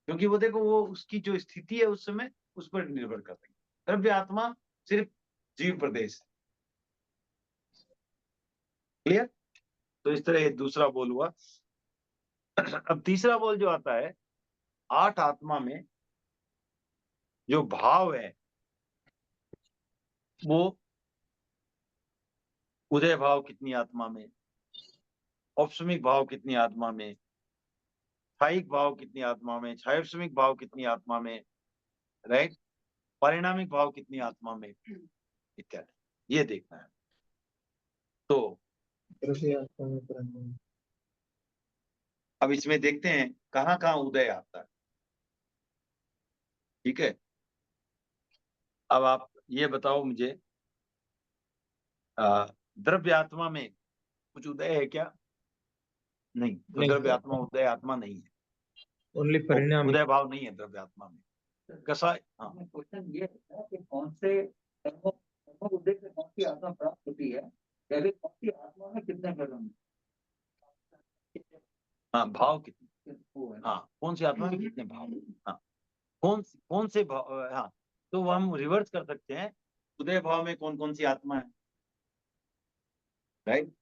क्योंकि वो देखो वो उसकी जो स्थिति है उस समय उस पर निर्भर करती है। द्रव्य आत्मा सिर्फ जीव प्रदेश है। क्लियर। तो इस तरह ये दूसरा बोल हुआ। अब तीसरा बोल जो आता है, आठ आत्मा में जो भाव है वो उदय भाव कितनी आत्मा में, औपसमिक भाव कितनी आत्मा में, स्थायिक भाव कितनी आत्मा में, छायोपसमिक भाव कितनी आत्मा में, राइट, परिणामिक भाव कितनी आत्मा में, इत्यादि ये देखना है। तो अब इसमें देखते हैं कहाँ कहाँ उदय आता है। ठीक है। अब आप ये बताओ मुझे, द्रव्य आत्मा में कुछ उदय है क्या? नहीं। तो द्रव्य आत्मा उदय आत्मा नहीं है। ओनली परिणाम। उदय भाव नहीं है द्रव्य आत्मा में। कसा? हाँ, क्वेश्चन ये है कि कौन से उद्देश्य से कौन सी आत्मा प्राप्त होती है, या फिर कौन सी आत्मा में कितने परिणाम? हाँ, भाव कितने, हाँ कौन सी आत्मा में कितने भाव, हाँ कौन से भाव, हाँ। तो वो हम रिवर्स कर सकते हैं, उदय भाव में कौन कौन सी आत्मा है, राइट।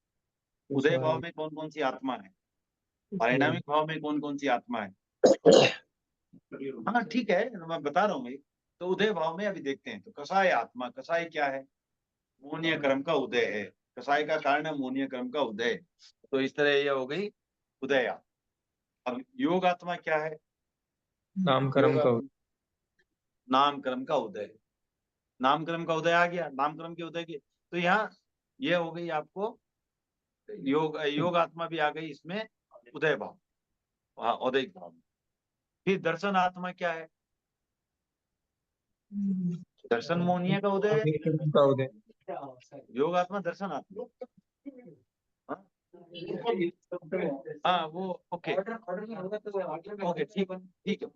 उदय भाव में कौन कौन सी आत्मा है, परिणामिक भाव में कौन कौन सी आत्मा है। हाँ ठीक है, मैं बता रहा हूँ भाई। तो उदय भाव में अभी देखते हैं। तो कसाय आत्मा, कसाय क्या है? मोहनीय कर्म का उदय है। कसाय का कारण है मोहनीय कर्म का उदय। तो इस तरह ये हो गई उदय आत्मा। अब योग आत्मा क्या है? नाम कर्म का नाम कर्म का उदय। नाम कर्म का उदय आ गया, नाम कर्म के उदय के। तो यहाँ ये हो गई आपको योग आत्मा भी आ गई इसमें, उदय भाव, हाँ उदयिक भाव। फिर दर्शन आत्मा क्या है? दर्शन मोहनीय का उदय है, मोहनीय क्रम का उदय। योग आत्मा दर्शन आत्मा। हाँ? हाँ वो ओके ऑर्डर में होगा तो ऑर्डर में ओके ठीक ठीक है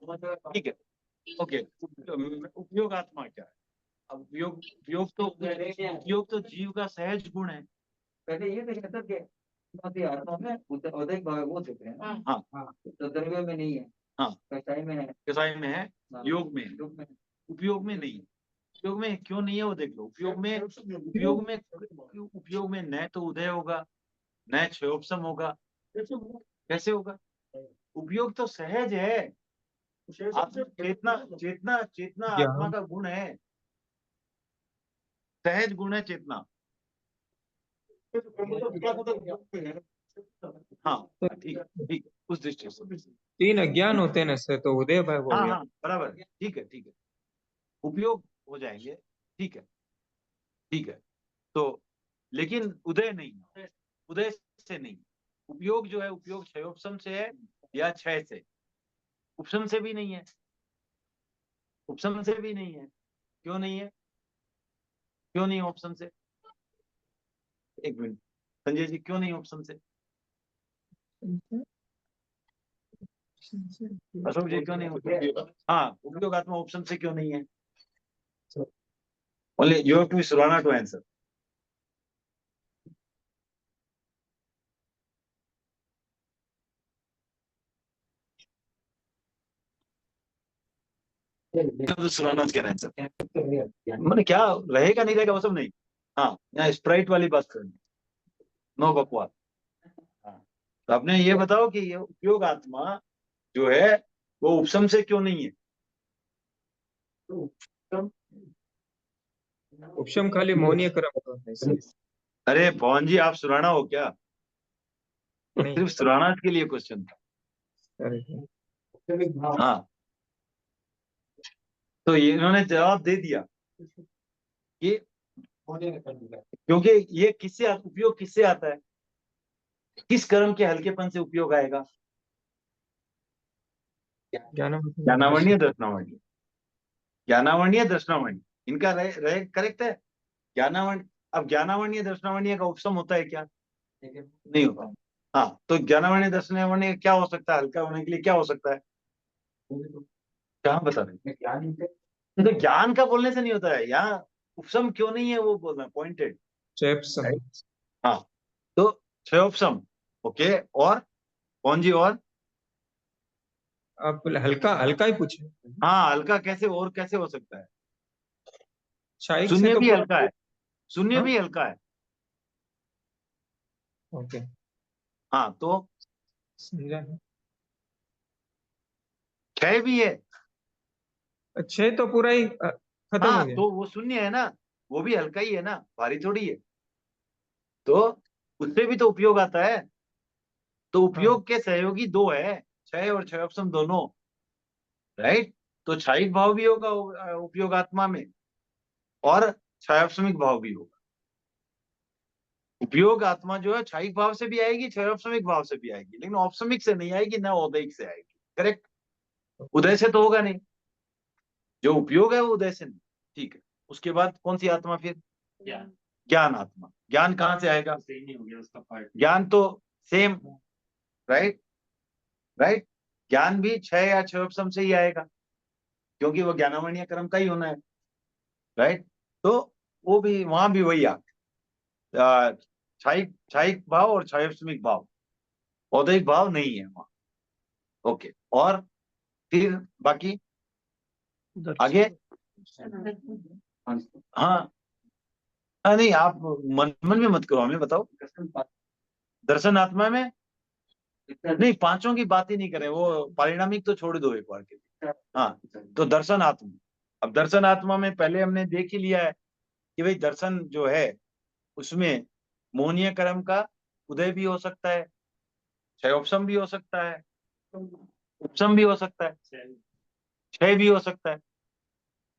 ठीक है ओके। उपयोग आत्मा क्या है? अब उपयोग उपयोग तो जीव का सहज गुण है। पहले ये देखें सर कि आत्मा में उदय भाव वो देख रहे हैं। हाँ तो द्रव्य में नहीं है। हाँ कसाई में है। कसाई में है, हाँ, योग में है, योग में उपयोग में नहीं है। उपयोग में क्यों नहीं है वो देख लो। उपयोग में न तो उदय होगा न क्षयोपशम होगा। कैसे होगा? उपयोग तो सहज है। चेतना चेतना चेतना आत्मा ज्ञान। का गुण है, सहज गुण है चेतना। हाँ ठीक उस दृष्टि से। 3 अज्ञान होते हैं ना सर, तो उदय भाव हो हाँ गया। हाँ बराबर ठीक है उपयोग हो जाएंगे ठीक है तो लेकिन उदय नहीं, उदय से नहीं। उपयोग जो है उपयोग क्षयोपशम से है या क्षय से। उपशम से भी नहीं है, उपशम से भी नहीं है। क्यों नहीं है? क्यों नहीं ऑप्शन से? एक मिनट संजय जी, क्यों नहीं ऑप्शन से? अशोक जी क्यों नहीं? हाँ उपयोगात्मक ऑप्शन से क्यों नहीं है? Only you have to Surana to answer. Surana can answer. मैंने क्या रहेगा नहीं रहेगा वो सब नहीं। हाँ यहाँ स्प्राइट वाली बात करनी, नो बकवास। हाँ तो आपने ये बताओ कि ये उपयोग आत्मा जो है वो उपशम से क्यों नहीं है? उपशम खाली मोहनीय क्रम का है सर। अरे पवन जी आप सुराना हो क्या? नहीं सिर्फ सुराना के लिए क्वेश्चन था। सर, हाँ तो ये इन्होंने जवाब दे दिया कि क्योंकि ये उपयोग किससे आता है? किस कर्म के हल्केपन से उपयोग आएगा? ज्ञानावरणीय दर्शनावरणीय, ज्ञानावरणीय दर्शनावरणीय इनका रहे करेक्ट है। ज्ञानावरण अब ज्ञानावरणीय दर्शनावरणीय का उपशम होता है क्या? नहीं होता। हाँ तो ज्ञानावरणीय दर्शनावरणीय क्या हो सकता है? हल्का होने के लिए क्या हो सकता है? कहाँ बता रहे? तो ज्ञान का बोलने से नहीं होता है। यहाँ उपशम क्यों नहीं है वो बोल रहे हैं, पॉइंटेड। क्षयोपशम। हाँ तो क्षयोपशम ओके। और कौन जी? और आप हल्का हल्का ही पूछे। हाँ हल्का कैसे और कैसे हो सकता है? क्षयिक से शून्य तो भी हल्का है, शून्य हाँ? भी हल्का है। ओके हाँ तो समझा। क्षय भी है। अच्छे तो पूरा ही खत्म हो हाँ गया। तो वो शून्य है ना, वो भी हल्का ही है ना, भारी थोड़ी है। तो उससे भी तो उपयोग आता है। तो हाँ उपयोग के सहयोगी दो है, क्षय और क्षयोपशम दोनों। राइट तो क्षयिक भाव भी होगा उपयोगात्मा में और क्षयोपशमिक भाव भी होगा। उपयोग आत्मा जो है क्षयिक भाव से भी आएगी, क्षयोपशमिक भाव से भी आएगी, लेकिन औपशमिक से नहीं आएगी, ना औदैहिक से आएगी। करेक्ट। उदय से तो होगा नहीं, जो उपयोग है वो उदय से नहीं। ठीक है उसके बाद कौन सी आत्मा फिर? ज्ञान आत्मा। ज्ञान कहाँ से आएगा? ज्ञान तो सेम राइट राइट। ज्ञान भी क्षय या क्षयोपशम से ही आएगा क्योंकि वो ज्ञानावरणीय क्रम का ही होना है। राइट तो वो भी वहां भी वही आ क्षयिक क्षयिक भाव और क्षयोपशमिक भाव, औदैहिक भाव नहीं है वहां। ओके और फिर बाकी आगे। हाँ नहीं आप मन मन में मत करो, हमें बताओ। दर्शन आत्मा में नहीं, पांचों की बात ही नहीं करें, वो पारिणामिक तो छोड़ दो एक बार के लिए। हाँ तो दर्शन आत्मा। अब दर्शन आत्मा में पहले हमने देख ही लिया है कि भाई दर्शन जो है उसमें मोहनीय कर्म का उदय भी हो सकता है, क्षयोपशम भी हो सकता है, उपशम भी हो सकता है, क्षय भी हो सकता है।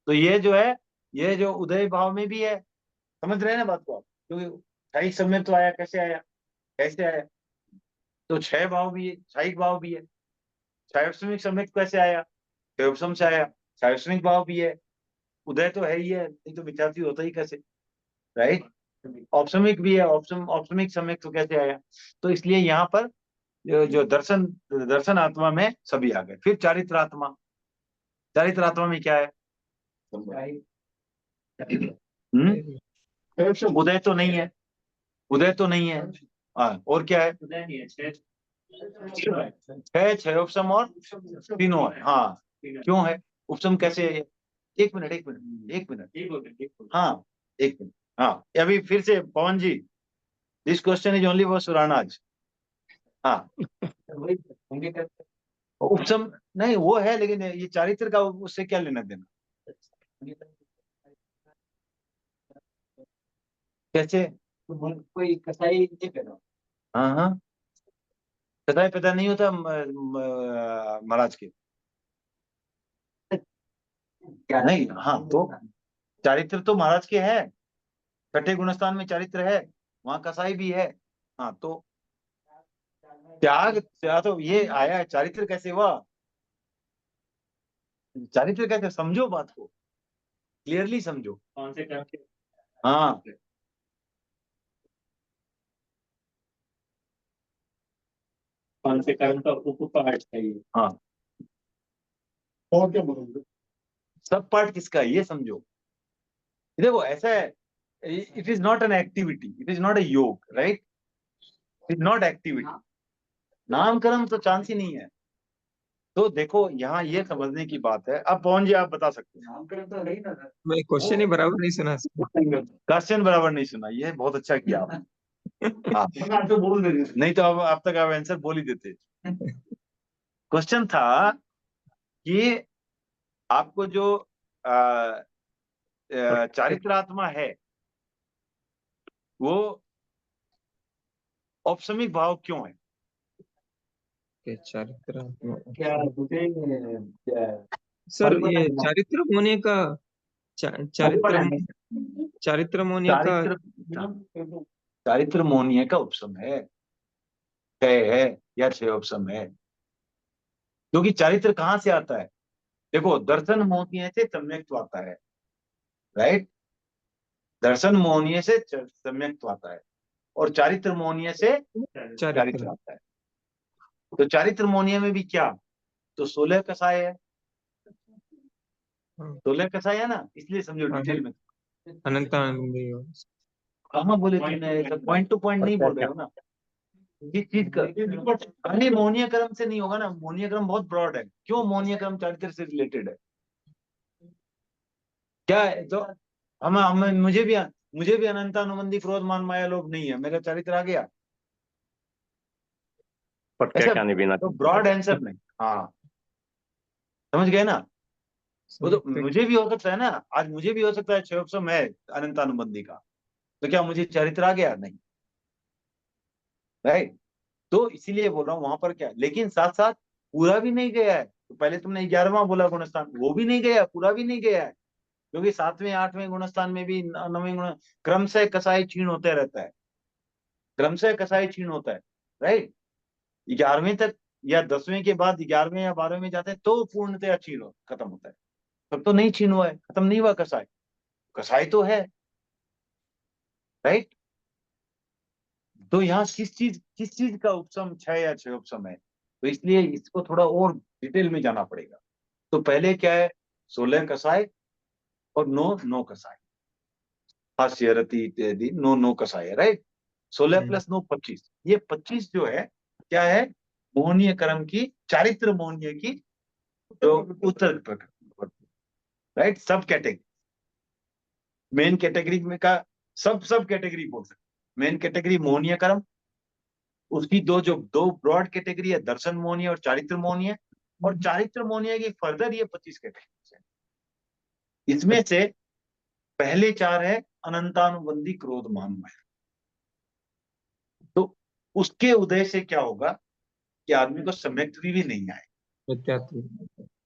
तो ये जो है ये जो उदय भाव में भी है, समझ रहे हैं ना बात को आप? क्योंकि क्षयिक समय तो आया, कैसे आया, कैसे आया? तो क्षय भाव भी है, क्षयिक भाव भी है। क्षयोपशमिक समय कैसे आया? क्षयोपशम से आया। क्षयोपशमिक भाव भी है। उदय तो है ही है, नहीं तो विचारती होता ही कैसे, राइट। औपसमिक भी है, औपसमिक सम्यक तो कैसे आया। तो इसलिए यहाँ पर जो दर्शन दर्शन आत्मा में सभी आ गए। फिर चारित्र आत्मा, चारित्र आत्मा में क्या है? उदय तो नहीं है, उदय तो नहीं है। हाँ, और क्या है? है छह उपसम और तीनों है। हाँ, क्यों है? उपसम कैसे है? एक मिनट एक मिनट एक मिनट, हाँ एक मिनट। हाँ, अभी फिर से Pavan ji, this question is only for सुरानाज। हाँ, उपसम नहीं वो है, लेकिन ये चारित्र का उससे क्या लेना देना? कैसे? कोई कसाई नहीं पैदा। हाँ हाँ, कदाई पैदा नहीं होता महाराज के। नहीं, हाँ तो चारित्र तो महाराज के है, छठे गुणस्थान में चारित्र है, वहां कसाई भी है। हाँ तो त्याग त्याग तो ये आया है, चारित्र कैसे हुआ? चारित्र कैसे, समझो बात को, क्लियरली समझो। कौन से कर्म के? हाँ, कौन से कर्म का उपपाठ है ये? हाँ, और क्या बोलोगे? सब पार्ट किसका है ये समझो। देखो ऐसा है, it is not an activity, it is not a yoga, right. It is not activity, नामकरण तो चांस ही नहीं है। तो देखो यहाँ ये समझने की बात है। अब पवन जी आप बता सकते हैं। नामकरण तो है ही ना सर। मैं क्वेश्चन ही बराबर नहीं सुना सर। क्वेश्चन बराबर नहीं सुना, ये बहुत अच्छा किया आपने। हाँ, तो बोल देंगे। नहीं तो अब तक आप आंसर बोल ही देते। क्वेश्चन था कि आपको जो चारित्रात्मा है वो औपसमिक भाव क्यों है? के चारित्र क्या दूसरे क्या सर, ये चारित्र होने का चारित्र चारित्र होने का चारित्र चारित्र मोहनीय का उपसम है, छह है या छह उपसम है। क्योंकि चारित्र कहाँ से आता है? देखो, दर्शन मोहनीय से सम्यक्त्व आता है, राइट। दर्शन मोहनीय से सम्यक्त्व आता है, और चारित्र मोहनीय से चारित्र चारित्र। आता है। तो चारित्र मोहनीय में भी क्या? तो 16 कसाय है, हाँ, 16 कसाय है ना, इसलिए समझो डिटेल में। अनंत आनंद कहाँ बोले तुमने? पॉइंट टू पॉइंट नहीं बोल रहे हो ना। किस चीज का? खाली मोहनीय क्रम से नहीं होगा ना, मोहनीय क्रम बहुत ब्रॉड है। क्यों मोहनीय क्रम चारित्र से रिलेटेड है? क्या है? तो हम मुझे भी अनंतानुबंधी क्रोध मान माया लोभ नहीं है, मेरा चारित्र आ गया। ऐसा तो ब्रॉड आंसर नहीं। हाँ, समझ गए ना। वो तो मुझे भी हो सकता है ना, आज मुझे भी हो सकता है 6 उपसम है अनंतानुबंधी का, तो क्या मुझे चारित्र आ गया? नहीं, राइट। तो इसीलिए बोल रहा हूँ वहां पर क्या है। लेकिन साथ साथ पूरा भी नहीं गया है। तो पहले तुमने 11वां बोला गुणस्थान, वो भी नहीं गया, पूरा भी नहीं गया है। क्योंकि 7वें 8वें गुणस्थान में भी 9वें गुण क्रम से कसाई क्षीण होते रहता है, क्रम से कसाई क्षीण होता है, राइट। 11वें तक या 10वें के बाद 11वें या 12वें में जाते हैं तो पूर्णतया क्षीण खत्म होता है। तब तो नहीं क्षीण हुआ है, खत्म नहीं हुआ कसाई, कसाई तो है, राइट। तो यहाँ किस चीज का उपसम 6 या 6 उपसम है? तो इसलिए इसको थोड़ा और डिटेल में जाना पड़ेगा। तो पहले क्या है? 16 कसाय और 9 कसाय, हास्य रति इत्यादि 9 कसाय है, राइट। 16 प्लस 9 25, ये 25 जो है क्या है? मोहनीय कर्म की, चारित्र मोहनीय की जो उत्तर प्रकृति, राइट। सब कैटेगरी, मेन कैटेगरी में का सब कैटेगरी बोल सकते। मेन कैटेगरी मोहनीय कर्म, उसकी दो ब्रॉड कैटेगरी है, दर्शन मोहनीय और चारित्र मोहनीय। और चारित्र मोहनीय की फर्दर ये 25 कैटेगरी है। इसमें से पहले 4 है अनंतानुबंधी क्रोध मान माया। तो उसके उदय से क्या होगा कि आदमी को सम्यक भी नहीं आए।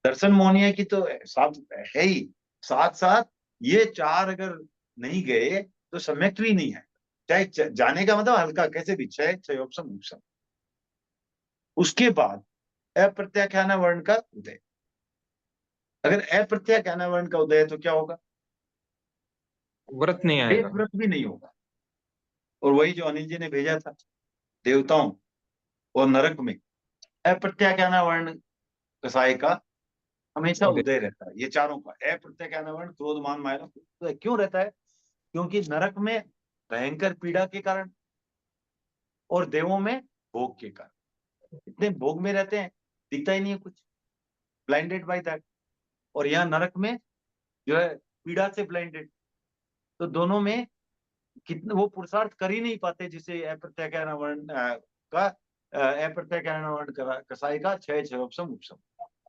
दर्शन मोहनीय की तो साथ है ही, साथ साथ ये 4 अगर नहीं गए तो सम्यक भी नहीं है। चाहे जाने का मतलब हल्का कैसे भी, छह उपसम उपसम। उसके बाद अप्रत्याख्यान वर्ण का उदय। अगर अप्रत्याख्यान वर्ण का उदय है तो क्या होगा? व्रत नहीं आएगा। व्रत भी नहीं होगा। और वही जो अनिल जी ने भेजा था देवताओं और नरक में अप्रत्याख्यान वर्ण कसाय का हमेशा उदय। उदय रहता है। ये चारों का अप्रत्याख्यान वर्ण क्रोध मान माया उदय क्यों रहता है? क्योंकि नरक में भयंकर पीड़ा के कारण और देवों में भोग के कारण। इतने भोग में रहते हैं, दिखता ही नहीं है कुछ, ब्लाइंडेड बाय दैट। और यहाँ नरक में जो है पीड़ा से ब्लाइंडेड। तो दोनों में कितने वो पुरुषार्थ कर ही नहीं पाते जिसे अप्रत्याख्यान वर्ण का अप्रत्याख्यान वर्ण कसाई का क्षय क्षय उपशम उपशम।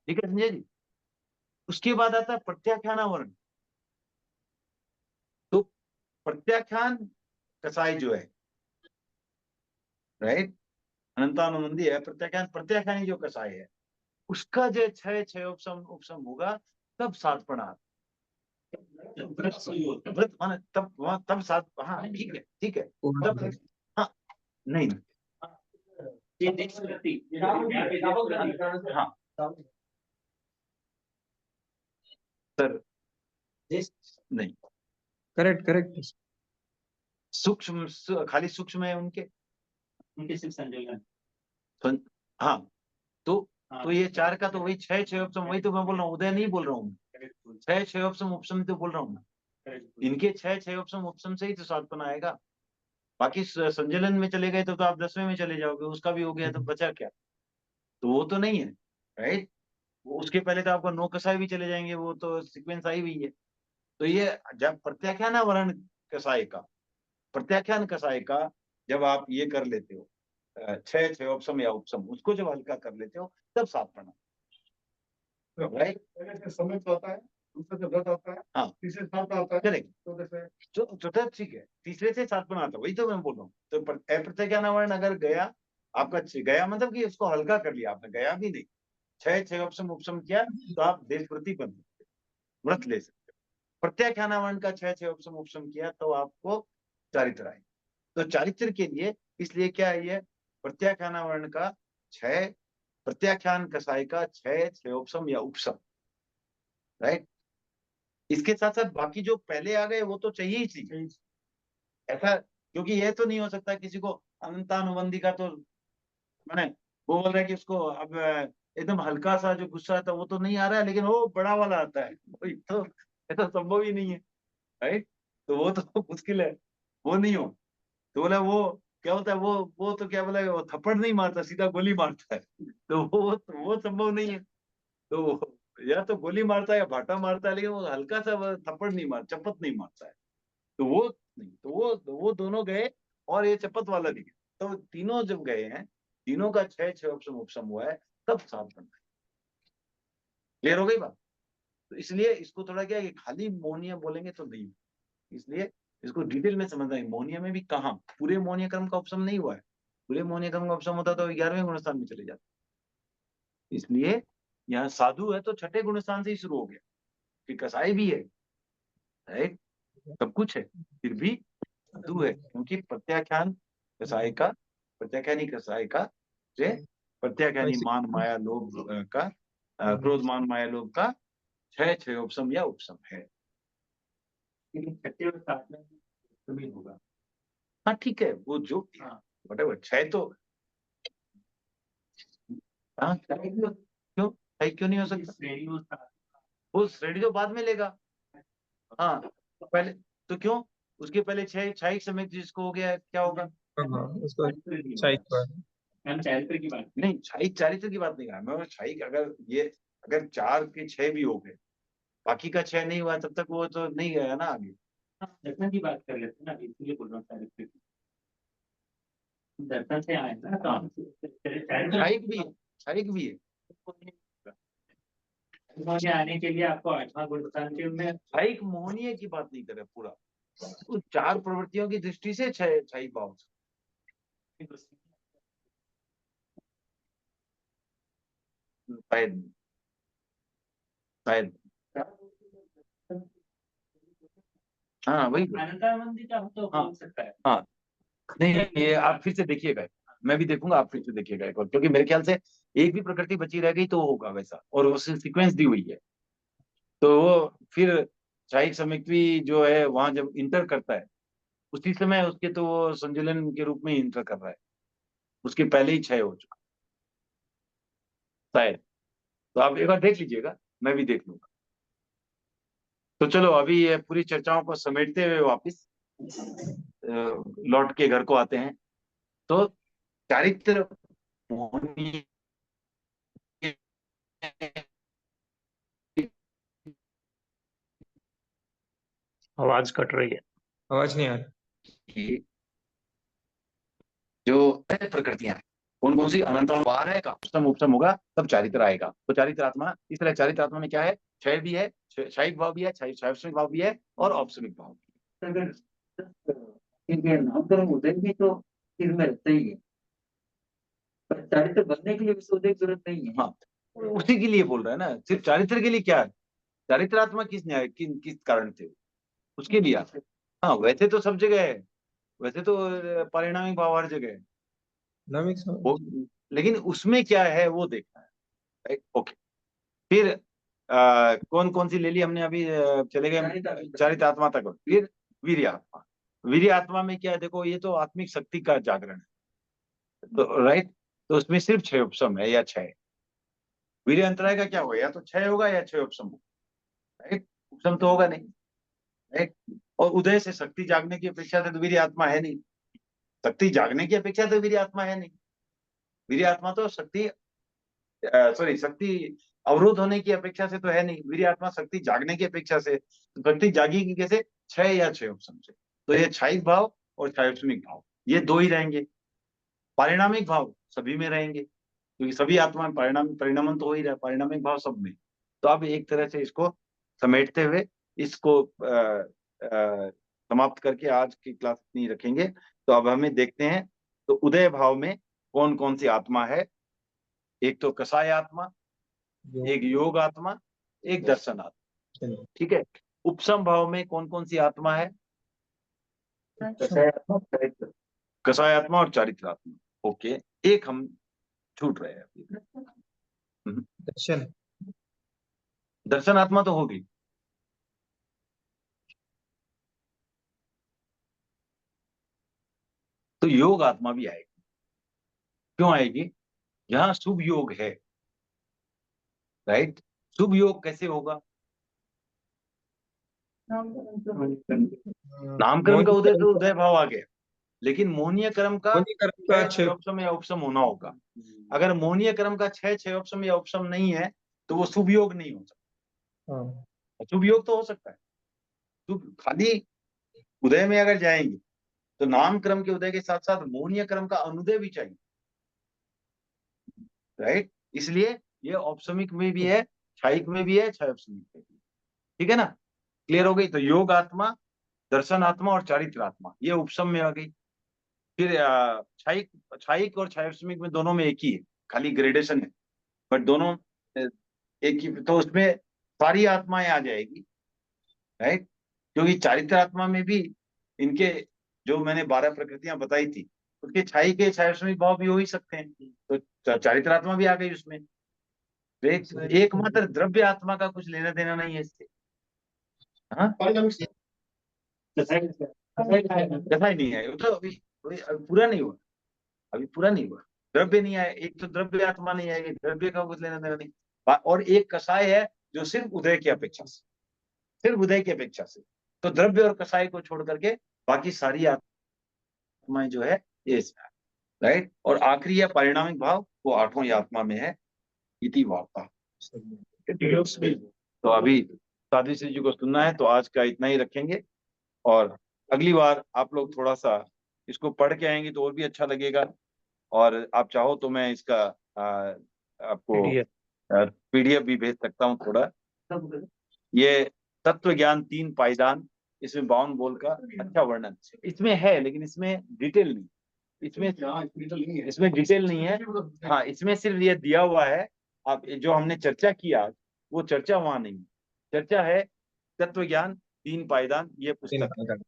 ठीक है संजय जी। उसके बाद आता है प्रत्याख्यान वर्ण। तो प्रत्याख्यान कसाई जो है, राइट, अनंतानुबंधी है प्रत्याख्यान, प्रत्याख्यानी जो कसाई है उसका जो क्षय क्षय उपशम उपशम होगा तब सातपणा। व्रत माने तब वहां तब सात। हाँ ठीक है ठीक है तब। हाँ नहीं हाँ सर नहीं, करेक्ट करेक्ट। सूक्ष्म खाली सूक्ष्म है उनके सिर्फ संजय। हाँ तो ये चार का तो वही छह छह उपशम, वही तो मैं बोल रहा हूँ, उदय नहीं बोल रहा हूँ। छह छह उपशम उपशम तो बोल रहा हूँ मैं। इनके छह छह उपशम उपशम से ही तो सातपन आएगा। बाकी संजलन में चले गए तो आप 10वें में चले जाओगे, उसका भी हो गया तो बचा क्या? तो वो तो नहीं है, राइट। उसके पहले तो आपको नौ कसाई भी चले जाएंगे, वो तो सीक्वेंस आई हुई है। तो ये जब प्रत्याख्यान वर्ण कसाई का, प्रत्याख्यान कसाई का जब आप ये कर लेते हो छह छह उपशम या उपशम, उसको जब हल्का कर लेते हो तब सातपना, राइट। पहले से समय तो आता है, दूसरे से व्रत आता है, हाँ तीसरे से सात आता है। करेक्ट। तो जैसे चौथा ठीक है, तीसरे से सातपना आता है, वही तो मैं बोल रहा हूँ। तो अप्रत्याख्यान वर्ण अगर गया आपका, गया मतलब कि उसको हल्का कर लिया आपने, गया भी नहीं, छह छह उपशम उपशम किया तो आप देशव्रती बन सकते, व्रत ले सकते। प्रत्याख्यान वर्ण का छह छह उपशम उपशम किया तो आपको चारित्र आए। तो चारित्र के लिए इसलिए क्या है, ये प्रत्याख्यान वर्ण का छह, प्रत्याख्यान कसाई का छह छह उपशम या उपशम, राइट। इसके साथ साथ बाकी जो पहले आ गए वो तो चाहिए ही चाहिए ऐसा, क्योंकि ये तो नहीं हो सकता किसी को अनंतानुबंधी का तो मैंने वो बोल रहा है कि उसको अब एकदम हल्का सा जो गुस्सा आता है वो तो नहीं आ रहा है, लेकिन वो बड़ा वाला आता है, तो ऐसा संभव ही नहीं है, राइट। तो वो तो मुश्किल है, वो नहीं हो। तो बोला वो क्या होता है, वो तो क्या बोला, वो थप्पड़ नहीं मारता, सीधा गोली मारता है। तो वो संभव नहीं है। तो या तो गोली मारता है या भाटा मारता है, लेकिन वो हल्का सा वो थप्पड़ नहीं मार, चपत नहीं मारता है। तो वो नहीं, तो वो दोनों गए और ये चपत वाला भी गया। तो तीनों जब गए हैं, तीनों का छह छह उपशम उपशम हुआ है, तब सात बन गए। क्लियर हो गई बात? तो इसलिए इसको थोड़ा क्या है कि खाली मोहनिया बोलेंगे तो नहीं, इसलिए इसको डिटेल में समझना है। मोहनिया में भी कहाँ पूरे मोहनिया क्रम का उपशम नहीं हुआ है। पूरे मोहनिया क्रम का उपशम होता तो 11वें गुणस्थान में चले जाते। इसलिए यहाँ साधु है तो छठे गुणस्थान से ही शुरू हो गया, फिर कसाई भी है, राइट, सब कुछ है, फिर भी साधु है क्योंकि प्रत्याख्यान कसाई का, प्रत्याख्यानी कसाई का से प्रत्याख्यानी मान माया लोभ का क्रोध मान माया लोभ का छह छह उपशम या उपशम है। लेकिन छठे और सातवें में होगा। हाँ ठीक है, वो जो वटेवर छह तो हाँ क्यों क्यों नहीं हो सकता? श्रेणी और सात- वो श्रेणी तो बाद में लेगा। हाँ तो पहले तो क्यों, उसके पहले छह छाई समय जिसको हो गया क्या होगा? हाँ उसको चाहिए पर। हम चारित्र की बात नहीं छाई चारित्र की बात नहीं कहा मैं, छाई अगर ये अगर चार के छह भी हो गए, बाकी का छह नहीं हुआ तब तक वो तो नहीं गया ना आगे। दर्शन की बात कर लेते हैं ना, इसलिए बोल रहा हूँ चारित्र की। दर्शन से आए ना तो हम छाइक भी है, छाइक भी है। के आने के लिए आपको 8वां गुणस्थान के में छाइक मोहनीय की बात नहीं करे पूरा, तो चार प्रवृत्तियों की दृष्टि से छह छाई भाव शायद शायद। हाँ वही तो। अनंतानंदी का हम तो हाँ। बोल सकता है। हाँ नहीं ये आप फिर से देखिएगा, मैं भी देखूंगा, आप फिर से देखिएगा एक बार, क्योंकि मेरे ख्याल से एक भी प्रकृति बची रह गई तो होगा वैसा, और उस सीक्वेंस दी हुई है। तो वो फिर क्षयिक समिक्वी जो है वहां जब इंटर करता है उसी समय उसके तो वो संजुलन के रूप में इंटर कर रहा है, उसके पहले ही क्षय हो चुका शायद। तो आप एक बार देख लीजिएगा, मैं भी देख लूंगा। तो चलो अभी ये पूरी चर्चाओं को समेटते हुए वापिस लौट के घर को आते हैं। तो चारित्र मोहनीय आवाज कट रही है। आवाज नहीं आ रही। की जो प्रकृतियां हैं, कौन कौन सी अनंत बाहर है का उपसम उपसम होगा तब चारित्र आएगा। तो चारित्र आत्मा, इस तरह चारित्र आत्मा में क्या है, क्षय भी है, क्षयिक भाव भी है, क्षयिक भाव भी है और औपसमिक भाव भी अगर इनके नामकरण उदय भी तो इसमें रहते ही है, पर चारित्र बनने के लिए भी उदय की जरूरत नहीं है। हाँ, उसी के लिए बोल रहा है ना, सिर्फ चारित्र के लिए क्या है, चारित्र आत्मा किस न्याय किस कारण थे उसके लिए आता है। हाँ वैसे तो सब जगह है, वैसे तो परिणामिक भाव हर जगह है नामिक वो, लेकिन उसमें क्या है वो देखना है, राइट। ओके, फिर कौन कौन सी ले ली हमने अभी, चले गए चारित्र आत्मा तक। फिर वीर्य आत्मा, वीर्य आत्मा में क्या है, देखो ये तो आत्मिक शक्ति का जागरण है, तो राइट। तो उसमें सिर्फ क्षय उपशम है या क्षय, वीर्य अंतराय का क्या होगा, या तो क्षय होगा या क्षय उपशम होगा, राइट। उपशम तो होगा नहीं, राइट। और उदय से शक्ति जागने की अपेक्षा से तो वीर्य आत्मा है नहीं, शक्ति जागने की अपेक्षा तो वीर्य आत्मा है नहीं। वीर्य आत्मा तो शक्ति सॉरी शक्ति अवरोध होने की अपेक्षा से तो है नहीं, वीर्य आत्मा शक्ति जागने की अपेक्षा से, तो शक्ति जागेगी कैसे, क्षय या क्षय उपशम से। तो ये क्षयिक भाव और क्षयोपशमिक भाव ये दो ही रहेंगे, पारिणामिक भाव सभी में रहेंगे क्योंकि सभी आत्मा परिणामन तो हो ही रहा है, पारिणामिक भाव सब में। तो अब एक तरह से इसको समेटते हुए इसको समाप्त करके आज की क्लास नहीं रखेंगे। तो अब हमें देखते हैं तो उदय भाव में कौन कौन सी आत्मा है, एक तो कसाय आत्मा, एक योग आत्मा, एक दर्शन आत्मा, ठीक है। उपसम भाव में कौन कौन सी आत्मा है, कसाय आत्मा और चारित्र आत्मा। ओके, एक हम छूट रहे हैं अभी। दर्शन दर्शन आत्मा तो होगी, तो योग आत्मा भी आएगी। क्यों आएगी, जहां शुभ योग है, राइट। शुभ योग कैसे होगा, नामकरण का उदय तो उदय भाव आ गया, लेकिन मोहनीय कर्म का मोहनीय कर्म का क्षय उपशम या उपशम होना होगा। अगर मोहनीय कर्म का क्षय उपशम या उपशम नहीं है तो वो शुभ योग नहीं हो सकता। हाँ। शुभ योग तो हो सकता है, शुभ खाली उदय में अगर जाएंगे तो नाम क्रम के उदय के साथ साथ मोहनीय कर्म का अनुदय भी चाहिए, राइट। इसलिए ये औपसमिक में भी है, क्षयिक में भी है, क्षयोपशमिक में भी है, ठीक है ना। क्लियर हो गई। तो योग आत्मा, दर्शन आत्मा और चारित्र आत्मा ये उपसम में आ गई। फिर क्षयिक और क्षयोपशमिक में दोनों में एक ही है, खाली ग्रेडेशन है, बट दोनों एक ही। तो उसमें सारी आत्माएं आ जाएगी, राइट। क्योंकि चारित्र आत्मा में भी इनके जो मैंने 12 प्रकृतियां बताई थी उसके क्षयिक के क्षयोपशमिक भाव भी हो ही सकते हैं, तो चारित्र आत्मा भी आ गई उसमें। तो एकमात्र द्रव्य आत्मा का कुछ लेना देना नहीं है इससे। हाँ कैसा ही नहीं है, वो तो अभी पूरा नहीं हुआ, अभी पूरा नहीं हुआ। द्रव्य नहीं आया, एक तो द्रव्य आत्मा नहीं आएगी, द्रव्य का कुछ लेना देना नहीं। और एक कसाय है जो सिर्फ उदय की अपेक्षा से, सिर्फ उदय की अपेक्षा से। तो द्रव्य और कसाय को छोड़ करके बाकी सारी आत्माएं जो है ये इसमें, राइट। और आखिरी है परिणामिक भाव, वो 8वां आत्मा में है, इति वार्ता। तो अभी साध्वी श्री जी को सुनना है, तो आज का इतना ही रखेंगे, और अगली बार आप लोग थोड़ा सा इसको पढ़ के आएंगे तो और भी अच्छा लगेगा। और आप चाहो तो मैं इसका आपको पीडीएफ भी भेज सकता हूँ थोड़ा। ये तत्व ज्ञान 3 पायदान, इसमें 52 बोल का अच्छा वर्णन इसमें है, लेकिन इसमें डिटेल नहीं, इसमें डिटेल नहीं है। हाँ इसमें सिर्फ ये दिया हुआ है, आप जो हमने चर्चा किया वो चर्चा वहां नहीं, चर्चा है तत्व ज्ञान 3 पायदान, ये पुस्तक,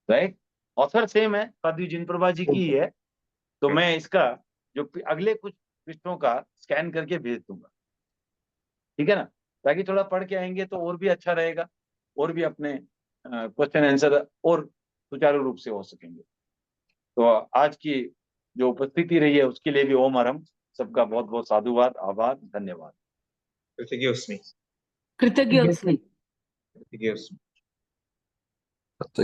राइट। ऑथर सेम है, साध्वी जिन प्रभा जी की है। तो मैं इसका जो अगले कुछ पृष्ठों का स्कैन करके भेज दूंगा, ठीक है ना। ताकि थोड़ा पढ़ के आएंगे तो और भी अच्छा रहेगा, और भी अपने क्वेश्चन आंसर और सुचारू रूप से हो सकेंगे। तो आज की जो उपस्थिति रही है उसके लिए भी ओम हरम, सबका बहुत बहुत साधुवाद, आभार, धन्यवाद। कृतज्ञोस्मि। कृतज्ञोस्मि। कृतज्ञोस्मि। तो